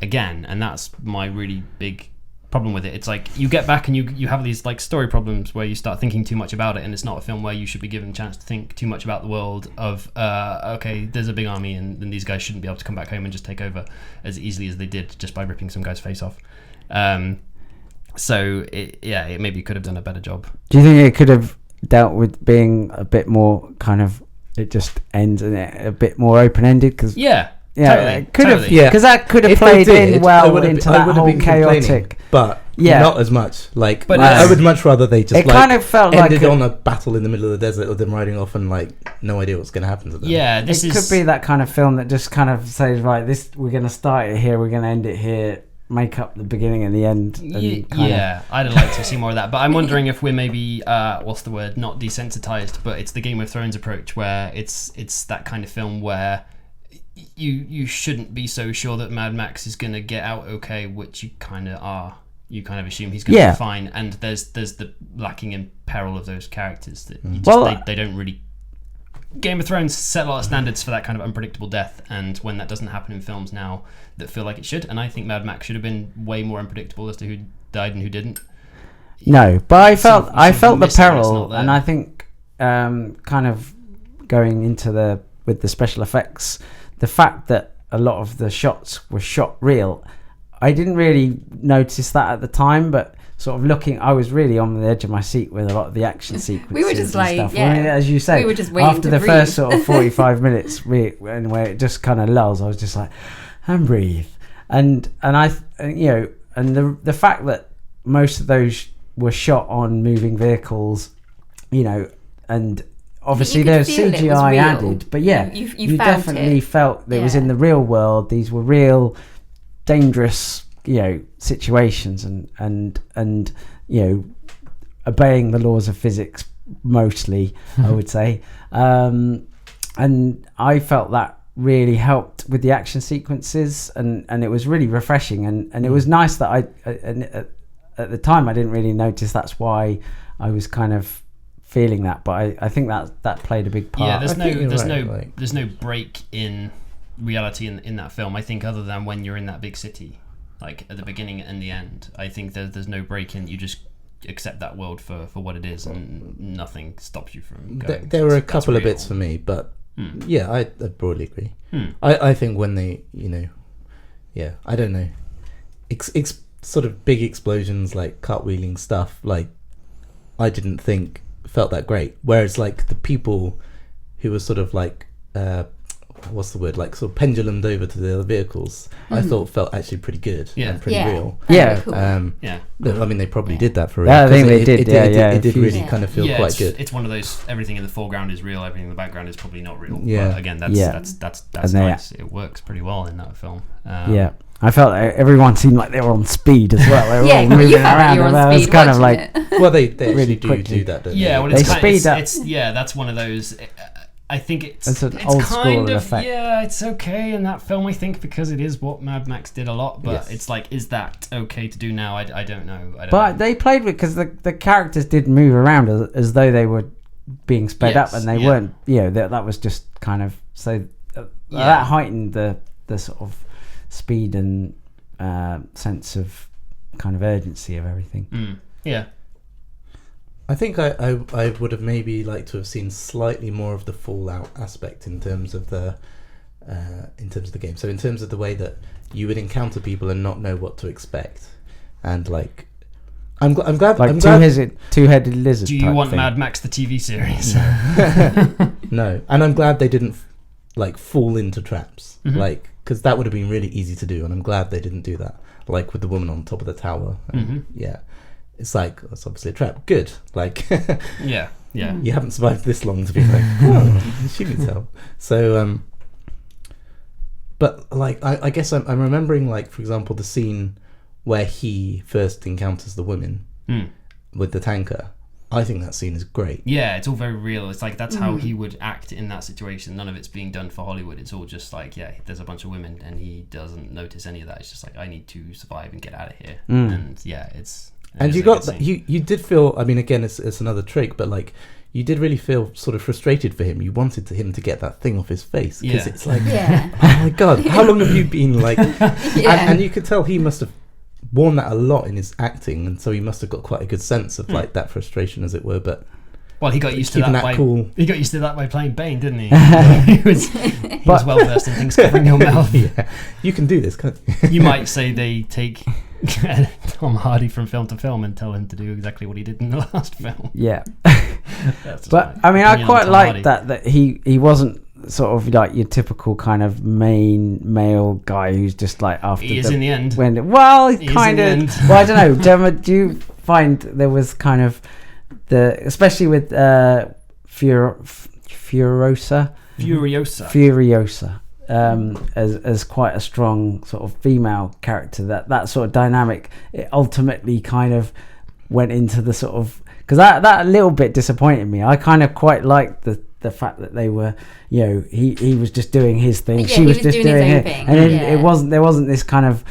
again, and that's my really big problem with it. It's like you get back and you have these like story problems where you start thinking too much about it, and it's not a film where you should be given a chance to think too much about the world of okay, there's a big army and these guys shouldn't be able to come back home and just take over as easily as they did just by ripping some guy's face off. So it maybe could have done a better job. Do you think it could have dealt with being a bit more kind of, it just ends and a bit more open-ended? Because totally. it could have, yeah, because that could have if played they did, in well I into that whole chaotic. But Yeah. not as much. Like, But I would much rather they just It kind of felt like ended on a battle in the middle of the desert with them riding off and like no idea what's going to happen to them. Yeah, it could be that kind of film that just kind of says, right, this, we're going to start it here, we're going to end it here, make up the beginning and the end. And I'd like to see more of that, but I'm wondering if we're maybe what's the word, not desensitized, but it's the Game of Thrones approach where it's that kind of film where you shouldn't be so sure that Mad Max is going to get out okay, which you kind of are. You kind of assume he's going to be fine, and there's the lacking in peril of those characters that you just, they don't really. Game of Thrones set a lot of standards for that kind of unpredictable death, and when that doesn't happen in films now that feel like it should, and I think Mad Max should have been way more unpredictable as to who died and who didn't. No, but I felt the missed it, it's peril, not there. and I think kind of going into with the special effects, the fact that a lot of the shots were shot real, I didn't really notice that at the time, but sort of looking, I was really on the edge of my seat with a lot of the action sequences. We were just and like, stuff. yeah, I mean, as you say, we were just waiting after to the breathe. first sort of 45 minutes, and where it just kind of lulls, I was just like, and breathe, and I, and the fact that most of those were shot on moving vehicles, and obviously there's CGI added, but you definitely felt that it was in the real world. These were real dangerous situations and obeying the laws of physics mostly, I would say, and I felt that really helped with the action sequences, and it was really refreshing, and it was nice that at the time I didn't really notice. That's why I was kind of feeling that, but I think that played a big part. Yeah, there's no break in reality in that film, I think, other than when you're in that big city, like at the beginning and the end. I think there's no break in. You just accept that world for what it is, and nothing stops you from going. There were a couple of bits for me, but yeah, I broadly agree. I think when they, I don't know, sort of big explosions, like cartwheeling stuff, like I didn't think felt that great. Whereas like the people who were sort of like what's the word, like sort of pendulumed over to the other vehicles, I thought felt actually pretty good and pretty real. Cool. I mean, they probably did that for real. I think they did. It did really kind of feel quite good. It's one of those, everything in the foreground is real, everything in the background is probably not real. Yeah. But again, that's nice. It works pretty well in that film. I felt like everyone seemed like they were on speed as well. They were all moving you felt around. like you were on I was speed kind of watching like, it. Well, they really really quickly do that, don't yeah, they? well, They speed up. That's one of those. I think it's an old kind school of effect. Yeah, it's okay in that film, I think, because it is what Mad Max did a lot. But Yes. it's like, is that okay to do now? I don't know. But they played with, because the characters did move around as though they were being sped up, and they weren't. That was just kind of that heightened the sort of speed and sense of kind of urgency of everything. Yeah. I think I would have maybe liked to have seen slightly more of the Fallout aspect in terms of the game. So in terms of the way that you would encounter people and not know what to expect, and like I'm glad. Like two-headed lizard. Do you type want thing. Mad Max the TV series? No, and I'm glad they didn't like fall into traps. Mm-hmm. Like because that would have been really easy to do, and I'm glad they didn't do that. Like with the woman on top of the tower. Yeah, it's like, that's obviously a trap. Good. Like, yeah. You haven't survived this long to be like, oh, she needs help. So, but like, I guess I'm remembering, like, for example, the scene where he first encounters the women with the tanker. I think that scene is great. Yeah, it's all very real. It's like that's how he would act in that situation. None of it's being done for Hollywood. It's all just like, yeah, there's a bunch of women and he doesn't notice any of that. It's just like, I need to survive and get out of here. And yeah, it's... And you got that, you did feel, I mean, again, it's another trick, but like, you did really feel sort of frustrated for him. You wanted him to get that thing off his face. Because it's like, oh my God, how long have you been like... and you could tell he must have worn that a lot in his acting, and so he must have got quite a good sense of like that frustration, as it were. But well, he got used to that by cool. He got used to that by playing Bane, didn't he? he was well versed in things covering your mouth. Yeah, you can do this, can't you? You might say they take Tom Hardy from film to film and tell him to do exactly what he did in the last film. Yeah, but I mean, I quite liked that he wasn't sort of like your typical kind of main male guy who's just like after he is in the end. Well, kind of. Well, I don't know, Gemma. Do you find there was kind of especially with Furiosa, as quite a strong sort of female character. That sort of dynamic, it ultimately kind of went into the sort of, because that a little bit disappointed me. I kind of quite liked the fact that they were, you know, he was just doing his thing, yeah, she was just doing it, thing. and there wasn't this kind of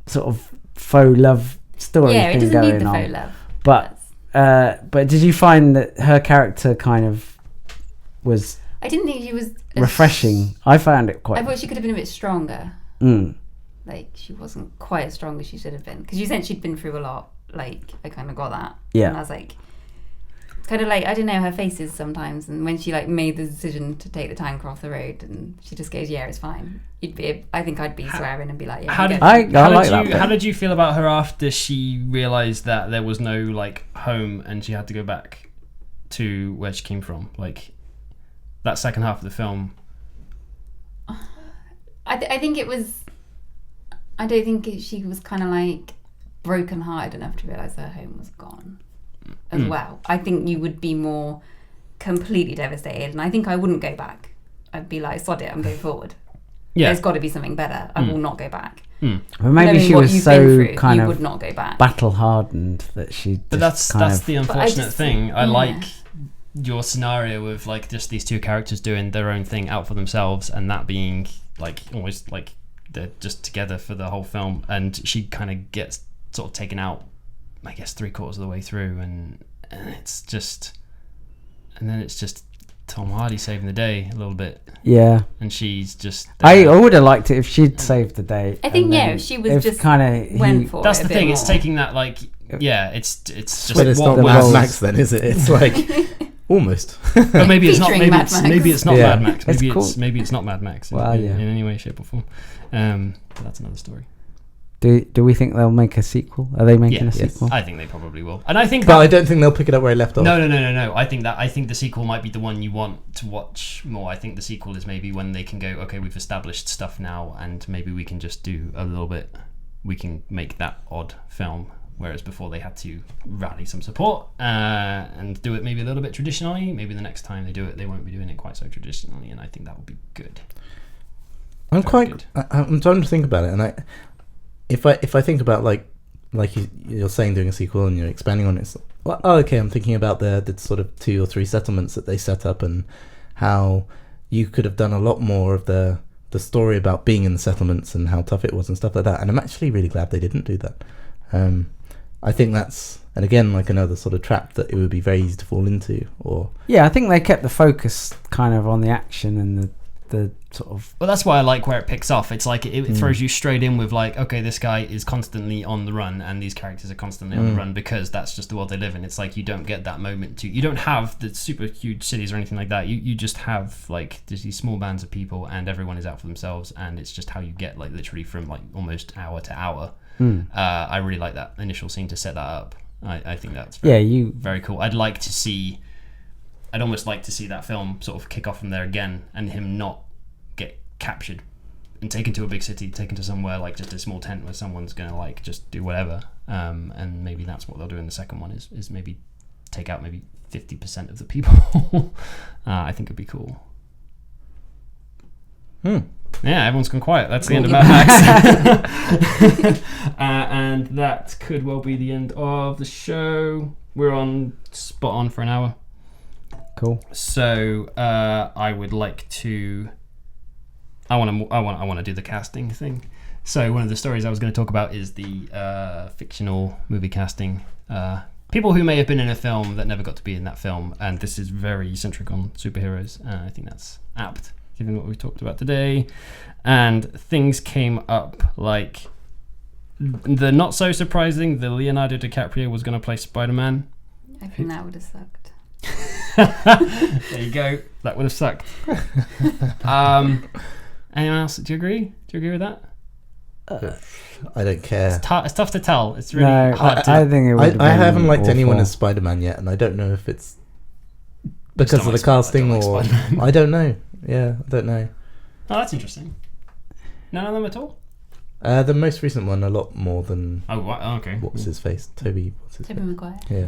sort of faux love story thing it doesn't going need the on. faux love. But did you find that her character kind of was? I didn't think she was refreshing. I found it quite. I thought she could have been a bit stronger. Like she wasn't quite as strong as she should have been, because you said she'd been through a lot. Like I kind of got that. Yeah. And I was like, kind of like, I don't know, her faces sometimes, and when she like made the decision to take the tanker off the road and she just goes, yeah, it's fine, I think I'd be swearing and be like, yeah, how did you feel about her after she realized that there was no like home and she had to go back to where she came from, like that second half of the film? I think it was, I don't think she was kind of like broken-hearted enough to realize her home was gone as well. I think you would be more completely devastated, and I think I wouldn't go back. I'd be like, sod it, I'm going forward. Yeah, there's got to be something better. I will not go back. But maybe she was so kind of would not go back. Battle hardened that she. But that's the unfortunate thing. I like your scenario of like just these two characters doing their own thing out for themselves, and that being like almost like they're just together for the whole film, and she kind of gets sort of taken out, I guess 3/4 of the way through, and it's just Tom Hardy saving the day a little bit. Yeah. And she's just... I would have liked it if she'd saved the day. I think, she was just kind of... went for that's it the thing, more. it's taking that, like... Yeah, it's just... But it's not Mad Max then, is it? It's like... Almost. But maybe it's not. Maybe it's not Mad Max. Maybe it's not Mad Max in any way, shape, or form. But that's another story. Do we think they'll make a sequel? Are they making a sequel? I think they probably will, and I think. But I don't think they'll pick it up where it left off. No. I think the sequel might be the one you want to watch more. I think the sequel is maybe when they can go, okay, we've established stuff now, and maybe we can just do a little bit. We can make that odd film. Whereas before they had to rally some support and do it maybe a little bit traditionally. Maybe the next time they do it, they won't be doing it quite so traditionally, and I think that would be good. I'm trying to think about it, and if I think about like you're saying, doing a sequel and you're expanding on it. I'm thinking about the sort of 2 or 3 settlements that they set up, and how you could have done a lot more of the story about being in the settlements and how tough it was and stuff like that. And I'm actually really glad they didn't do that. I think that's, and again, like another sort of trap that it would be very easy to fall into. Or I think they kept the focus kind of on the action and the sort of... Well, that's why I like where it picks off. It's like it throws you straight in with like, okay, this guy is constantly on the run and these characters are constantly on the run, because that's just the world they live in. It's like you don't get that moment you don't have the super huge cities or anything like that. You just have like there's these small bands of people and everyone is out for themselves, and it's just how you get like literally from like almost hour to hour. I really like that initial scene to set that up. I think that's very cool. I'd almost like to see that film sort of kick off from there again, and him not get captured and taken to a big city, taken to somewhere like just a small tent where someone's gonna like just do whatever, and maybe that's what they'll do in the second one is maybe take out maybe 50% of the people. I think it'd be cool. Yeah, everyone's gone quiet. That's the end of Mad Max. And that could well be the end of the show. We're on spot on for an hour. Cool. So I would like to. I want to do the casting thing. So one of the stories I was going to talk about is the fictional movie casting. People who may have been in a film that never got to be in that film, and this is very centric on superheroes. I think that's apt, given what we talked about today. And things came up like the not so surprising, the Leonardo DiCaprio was going to play Spider-Man. I think that would have sucked. There you go. That would have sucked. Anyone else? Do you agree? Do you agree with that? I don't care. It's tough to tell. It's really hard to... I think it would. I haven't liked awful. anyone as Spider-Man yet, and I don't know if it's because of the like casting Spider-Man. I don't like or Spider-Man. I don't know. Yeah, I don't know. Oh, that's interesting. None of them at all? The most recent one, a lot more than Oh, what? Oh, okay. what was his face? Toby. What's his Tobey face? Maguire. Yeah,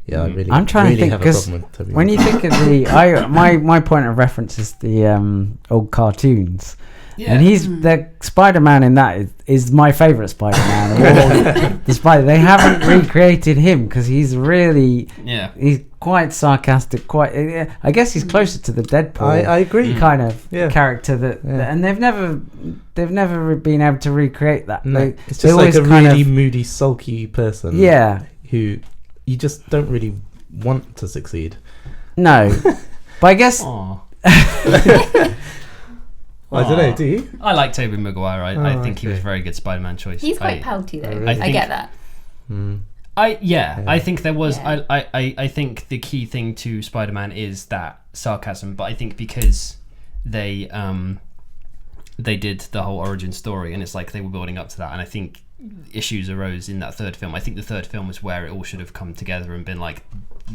yeah. I really, I'm trying to really think, have a 'cause problem with Toby. When you think of the, my point of reference is the old cartoons, Yeah. and the Spider-Man in that is my favourite Spider-Man. The Spider, they haven't recreated him because he's really he's quite sarcastic. I guess he's closer to the Deadpool. I agree. Kind of Yeah. character and they've never been able to recreate that. No, it's just like a really moody, sulky person. Yeah. Who you just don't really want to succeed. No, but I guess. Aw. I don't know. Do you? I like Tobey Maguire. I Oh, think he was a okay. very good Spider-Man choice. He's quite pouty though. really? I get that. I think there was. Yeah. I think the key thing to Spider-Man is that sarcasm, but I think because they did the whole origin story, and it's like they were building up to that, and I think issues arose in that third film. I think the third film is where it all should have come together and been like,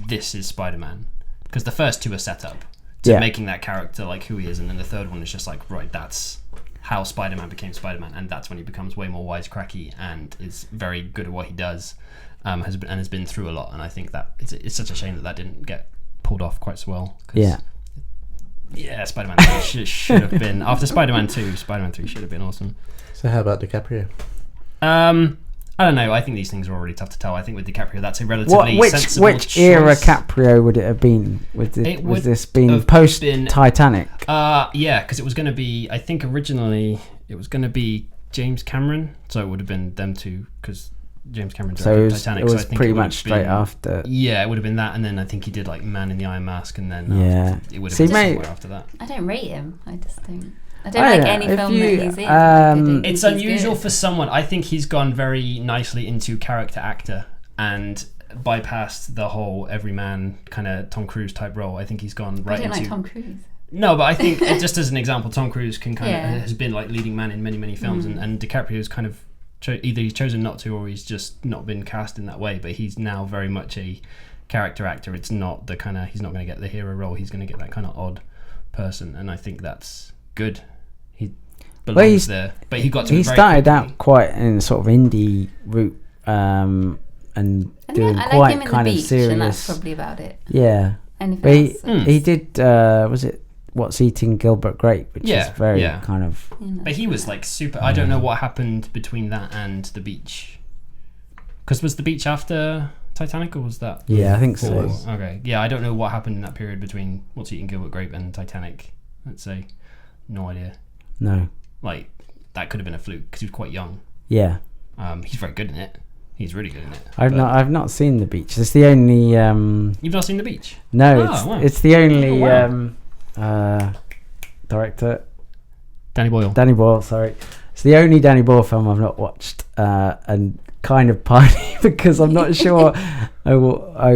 this is Spider-Man, because the first two are set up to making that character like who he is, and then the third one is just like, right, that's how Spider-Man became Spider-Man, and that's when he becomes way more wisecracky and is very good at what he does. Has been through a lot, and I think that it's such a shame that didn't get pulled off quite so well. Yeah, Spider-Man 3 should have been after Spider-Man 2. Spider-Man 3 should have been awesome. So how about DiCaprio? I don't know. I think these things are already tough to tell. I think with DiCaprio, that's a relatively sensible which choice. era Caprio would it have been? Was this been post Titanic? Yeah, because it was going to be. I think originally it was going to be James Cameron, so it would have been them two because James Cameron directed Titanic. It was so I think pretty it would much have straight been, after. Yeah, it would have been that, and then I think he did like Man in the Iron Mask, and then it would have been somewhere after that. I don't rate him. I just don't. I don't like any film that he's in. It's unusual for someone. I think he's gone very nicely into character actor and bypassed the whole everyman kind of Tom Cruise type role. I think he's gone right into. I don't like Tom Cruise. No, but I think just as an example, Tom Cruise can kind of has been like leading man in many films, and DiCaprio's kind of either he's chosen not to or he's just not been cast in that way. But he's now very much a character actor. It's not the kind of he's not going to get the hero role. He's going to get that kind of odd person, and I think that's good. He belongs there, but he got to. He started out quite in a sort of indie route, and doing quite him in kind the of beach, serious. and that's probably about it. Yeah, but he did. Was it What's Eating Gilbert Grape, which is very kind of. But he was like super. I don't know what happened between that and The Beach, because was The Beach after Titanic or was that? Yeah, I think so. Okay, yeah, I don't know what happened in that period between What's Eating Gilbert Grape and Titanic. Let's say, no idea. No. Like that could have been a fluke because he was quite young. Yeah. He's very good in it. He's really good in it. I've not seen The Beach. It's the only. You've not seen The Beach? No, it's the only director. Danny Boyle. Sorry, it's the only Danny Boyle film I've not watched, and kind of partly because I'm not sure I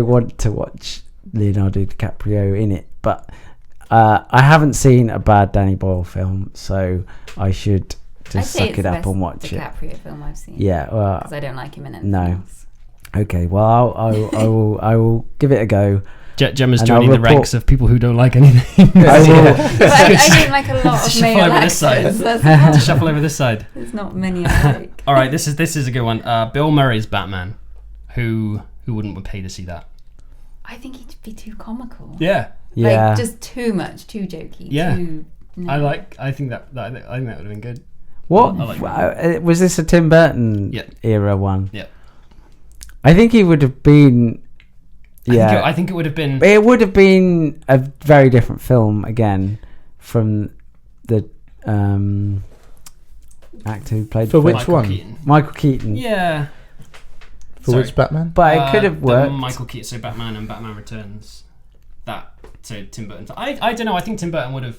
want to watch Leonardo DiCaprio in it, but. I haven't seen a bad Danny Boyle film, so I should just suck it up and watch it. It's the DiCaprio film I've seen. Yeah, because I don't like him in anything else. Okay, well, I will give it a go. Gemma's And joining I'll the report- ranks of people who don't like anything. I will. But I don't like a lot of Shuffle male over this side. actors. That's the To problem. shuffle over this side. There's not many I like. All right, this is a good one. Bill Murray's Batman. Who wouldn't pay to see that? I think he'd be too comical. Yeah, Yeah. Like just too much, too jokey. Yeah. No. I think that would have been good. What I like was this a Tim Burton Yeah. era one? Yeah. I think he would have been. Yeah, I think it would have been. it would have been a very different film again from the actor who played For which Michael one? Keaton. Michael Keaton. Yeah. For Sorry. which Batman? But it could have The worked. Michael Keaton, so Batman and Batman Returns. So Tim Burton. I don't know. I think Tim Burton would have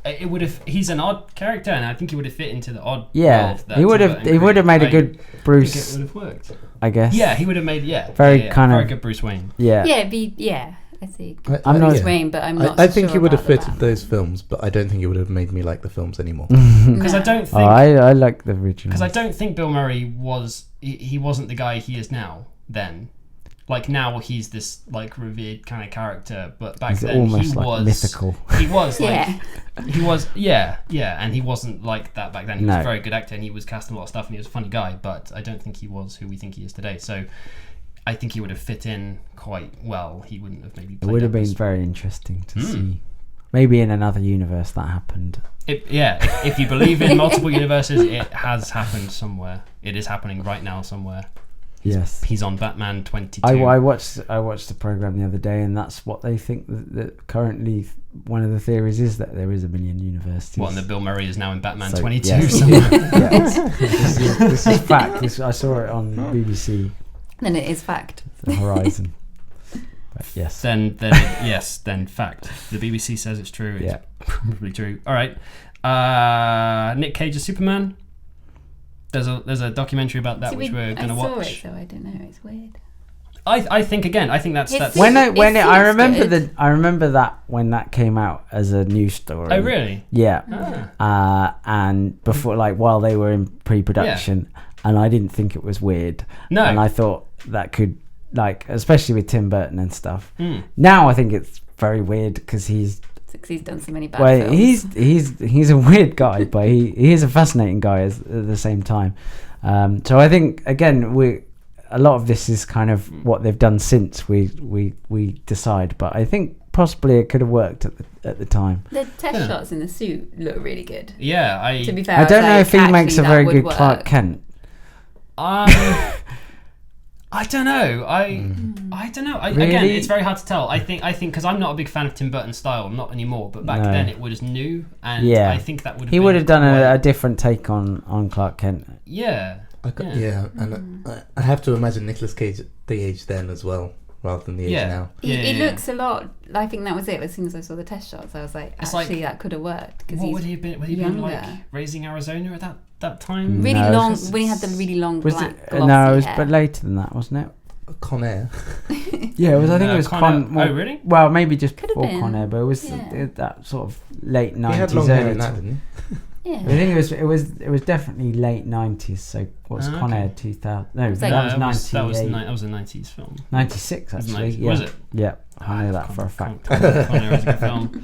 it would have. He's an odd character, and I think he would have fit into the odd. Yeah, world that he would Tim have. Burton He would have made a created. good I think it Bruce, would have worked. I guess. Yeah, he would have made Very very kind of- good Bruce Wayne. Yeah. I see. I'm not- Bruce Wayne, but I'm not. I think sure he would have about the fitted Batman. those films, but I don't think it would have made me like the films anymore. Because I No. don't Oh, think I like the original. because I don't think Bill Murray was he wasn't the guy he is now. Then, like now he's this like revered kind of character, but back He's then almost he like was mythical. He was like Yeah. he was and he wasn't like that back then. He was No. a very good actor and he was cast in a lot of stuff and he was a funny guy, but I don't think he was who we think he is today. So I think he would have fit in quite well. He wouldn't have maybe It played would have up been as- very interesting to see. Maybe in another universe that happened. If you believe in multiple universes, it has happened somewhere. It is happening right now somewhere. Yes. He's on Batman 22. I watched the program the other day, and that's what they think that currently one of the theories is that there is a million universes. What, and that Bill Murray is now in Batman So, 22 yes. somewhere? Yes. This is fact. I saw it on BBC, Then it is fact. The Horizon. But yes. then fact. The BBC says it's true. It's Yeah. probably true. All right. Nick Cage's Superman. There's a documentary about that which we're going to I saw watch. it, so I don't know. It's weird. I think that's It's- When I seems remember good. I remember that when that came out as a news story. Oh really? Yeah. Ah. And before, like, while they were in pre-production, and I didn't think it was weird. No. And I thought that could, like, especially with Tim Burton and stuff. Mm. Now I think it's very weird because he's Done so many bad films. he's a weird guy, but he is a fascinating guy at the same time. So I think again a lot of this is kind of what they've done since we decide, but I think possibly it could have worked at the time. The test shots in the suit look really good. Yeah, To be fair, I don't was know like, if he makes a actually, very that good would Clark work. Kent. I don't know. I don't know. Again, Really? it's very hard to tell. I think because I'm not a big fan of Tim Burton's style, not anymore. But back No. then it was new, and Yeah. I think that would have He been would have done quite- a different take on Clark Kent. yeah. And I have to imagine Nicolas Cage at the age then as well, rather than the age Yeah. now. It looks a lot. I think that was it. As soon as I saw the test shots, I was like, It's actually, like- that could have worked because What he's would he have been? Would he been like younger. Raising Arizona at that time? really No. long. When he had the really long Was black it? glossy No, it was hair. but later than that, wasn't it? Con Air. Yeah, it was. I think No, it was Con Air- oh, really? Well, maybe just Could have before been. Con Air, but it was Yeah. that sort of late He had 90s, long hair early. in that, didn't he? I Yeah. think it was definitely late 90s. So what's Ah, Con okay. Air 2000? No, was that like- was that was 98. that was a 90s film. 96 Was it actually. 90s? Yeah. Was it? Yeah, I know that for a fact. Con Air was a good film.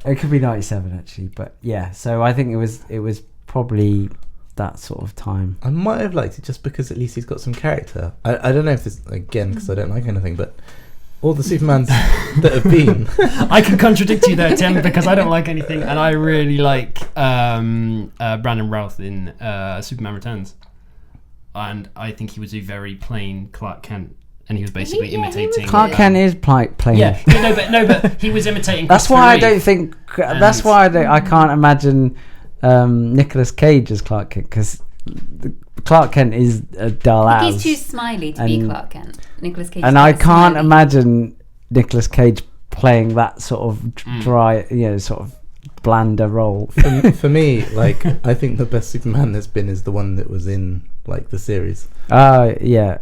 It could be 97 actually, but yeah. So I think it was probably that sort of time. I might have liked it just because at least he's got some character. I don't know if this, again, because I don't like anything, but all the Supermans that have been... I can contradict you there, Tim, because I don't like anything, and I really like Brandon Routh in Superman Returns, and I think he was a very plain Clark Kent, and he was basically He was imitating Clark Kent is playing. Yeah, but he was imitating. That's why I Christopher don't Reeve. think. And- That's why I can't imagine Nicolas Cage as Clark Kent, because Clark Kent is a dull I think as. he's too smiley to be and- Clark Kent. Nicolas Cage. And is I quite can't smiley. imagine Nicolas Cage playing that sort of dry, sort of blander role. For me, like, I think the best Superman there's been is the one that was in, like, the series. Yeah.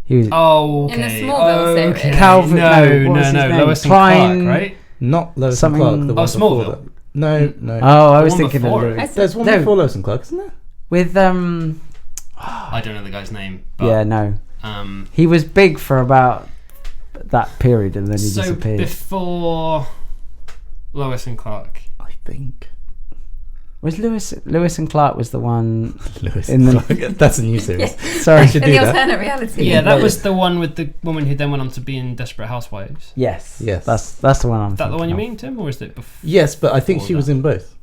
He was Oh, okay. In the Smallville series. Okay. Calvin- No, what was his no, name? Lois and Klein- Clark, right? Not Lois Something- and Clark, the one before Smallville. that. No. Oh, I was one thinking before of it. I There's one No. before Lois and Clark, isn't there? with I don't know the guy's name. But, yeah, no. Um, He was big for about that period, and then he So disappeared. before Lois and Clark. I think. Was Lewis and Clark was the one Lewis in the Clark. That's a new series. sorry. should In do the that. alternate reality. Yeah, that was the one with the woman who then went on to be in Desperate Housewives. Yes, Yes. that's the one I'm Is that the one you thinking mean, Tim, or is it before? Yes, but I think Or she was that. in both.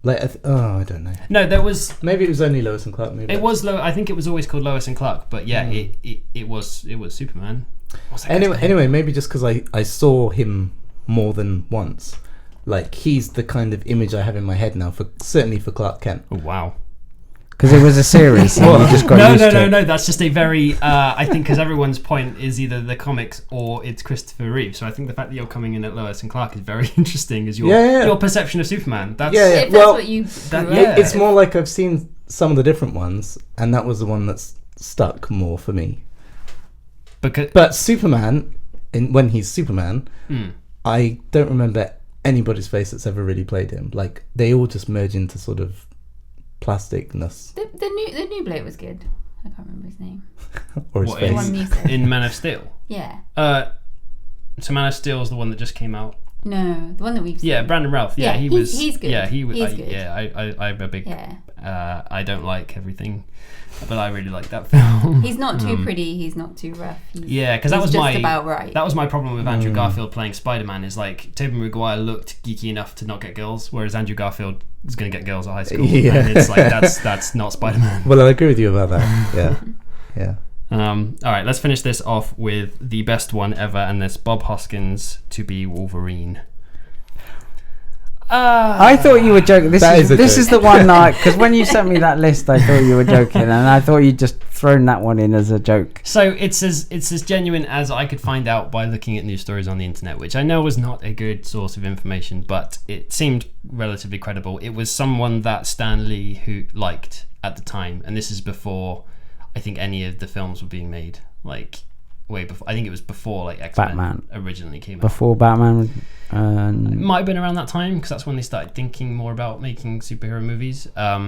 Like, I don't know. No, there was. Maybe it was only Lois and Clark. Maybe It was I think it was always called Lois and Clark, but yeah, it was Superman. What's that guy's name? Anyway, maybe just because I saw him more than once, like he's the kind of image I have in my head now. Certainly for Clark Kent. Oh wow. because it was a series. So you just got used to it. No. That's just a very. I think because everyone's point is either the comics or it's Christopher Reeve. So I think the fact that you're coming in at Lois and Clark is very interesting. As your perception of Superman. That's Yeah. If that's Well, what you that- grew yeah. up It's with. more like I've seen some of the different ones, and that was the one that's stuck more for me. because But Superman, when he's Superman, I don't remember anybody's face that's ever really played him. Like they all just merge into sort of plasticness, The new bloke was good. I can't remember his name. or his What The face. one music. in Man of Steel. Yeah. So Man of Steel is the one that just came out. No, the one that we've seen. Yeah, Brandon Routh. Yeah, Yeah, he he's- was. he's good. Yeah, he was. He's good. Yeah, I'm a big. Yeah. I don't like everything, but I really like that film. He's not too pretty. He's not too rough. Yeah, because that was just my about right. That was my problem with Andrew Garfield playing Spider-Man. Is like Tobey Maguire looked geeky enough to not get girls, whereas Andrew Garfield is going to get girls at high school. Yeah. And it's like that's not Spider-Man. Well, I agree with you about that. Yeah. All right, let's finish this off with the best one ever, and that's Bob Hoskins to be Wolverine. I thought you were joking. This That is is a this joke. is the one night because when you sent me that list, I thought you were joking, and I thought you'd just thrown that one in as a joke. So it's as genuine as I could find out by looking at news stories on the internet, which I know was not a good source of information, but it seemed relatively credible. It was someone that Stan Lee who liked at the time, and this is before I think any of the films were being made. Like way before. I think it was before like X-Men Batman originally came out. before Batman. It might have been around that time because that's when they started thinking more about making superhero movies. But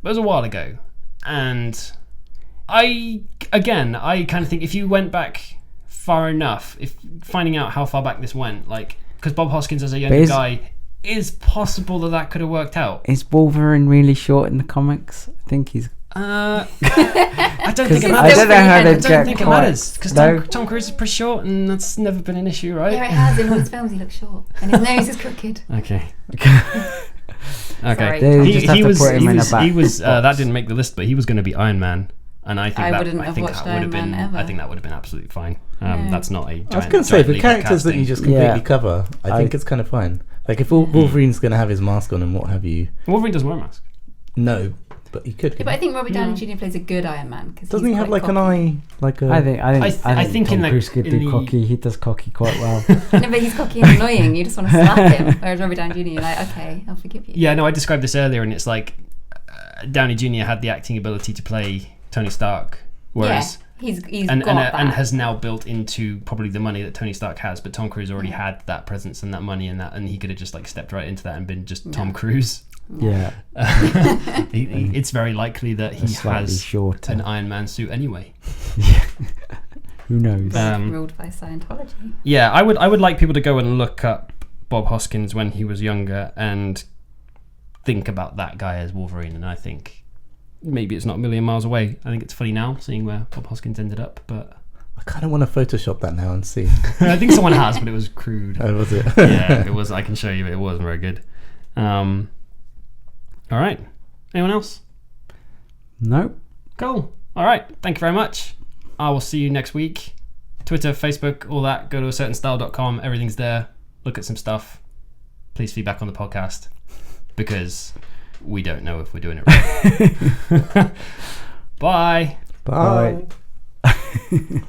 it was a while ago, and I kind of think if you went back far enough, if finding out how far back this went, like because Bob Hoskins as a younger guy, is possible that could have worked out. Is Wolverine really short in the comics? I think he's. I don't think it I matters. don't know how I they I don't think it matters because No. Tom Cruise is pretty short, and that's never been an issue, right? Yeah, it has. In all his films, he looks short, and his nose is crooked. Okay. Sorry. They just have to put him in a back he was that box. didn't make the list, but he was going to be Iron Man, and I think I that wouldn't I have think watched that would have Iron been Man ever. I think that would have been absolutely fine. No. That's not a giant, I was going to say, for leap of characters that casting. you just completely Yeah. cover, I think it's kind of fine. Like if Wolverine's going to have his mask on and what have you, Wolverine doesn't wear a mask. no, but he could. Yeah, but I think Robert Downey Jr. plays a good Iron Man because Doesn't he have like an eye, like a? I think I think Tom in the- Cruise could in do the- cocky. He does cocky quite well. No, but he's cocky and annoying. You just want to slap him. Whereas Robert Downey Jr. You're like, okay, I'll forgive you. Yeah, no, I described this earlier, and it's like Downey Jr. had the acting ability to play Tony Stark, whereas. He's And got that. has now built into probably the money that Tony Stark has, but Tom Cruise already had that presence and that money and he could have just like stepped right into that and been just Tom Cruise. Yeah, It's very likely that he slightly has shorter. an Iron Man suit anyway. Who knows? Ruled by Scientology. Yeah, I would like people to go and look up Bob Hoskins when he was younger and think about that guy as Wolverine, and I think maybe it's not a million miles away. I think it's funny now seeing where Bob Hoskins ended up, but I kind of want to Photoshop that now and see. I think someone has, but it was crude. Oh, was it? Yeah, it was. I can show you. It wasn't very good. All right. Anyone else? Nope. Cool. All right. Thank you very much. I will see you next week. Twitter, Facebook, all that. Go to acertainstyle.com. Everything's there. Look at some stuff. Please feedback on the podcast because we don't know if we're doing it right. Bye. Bye. Bye.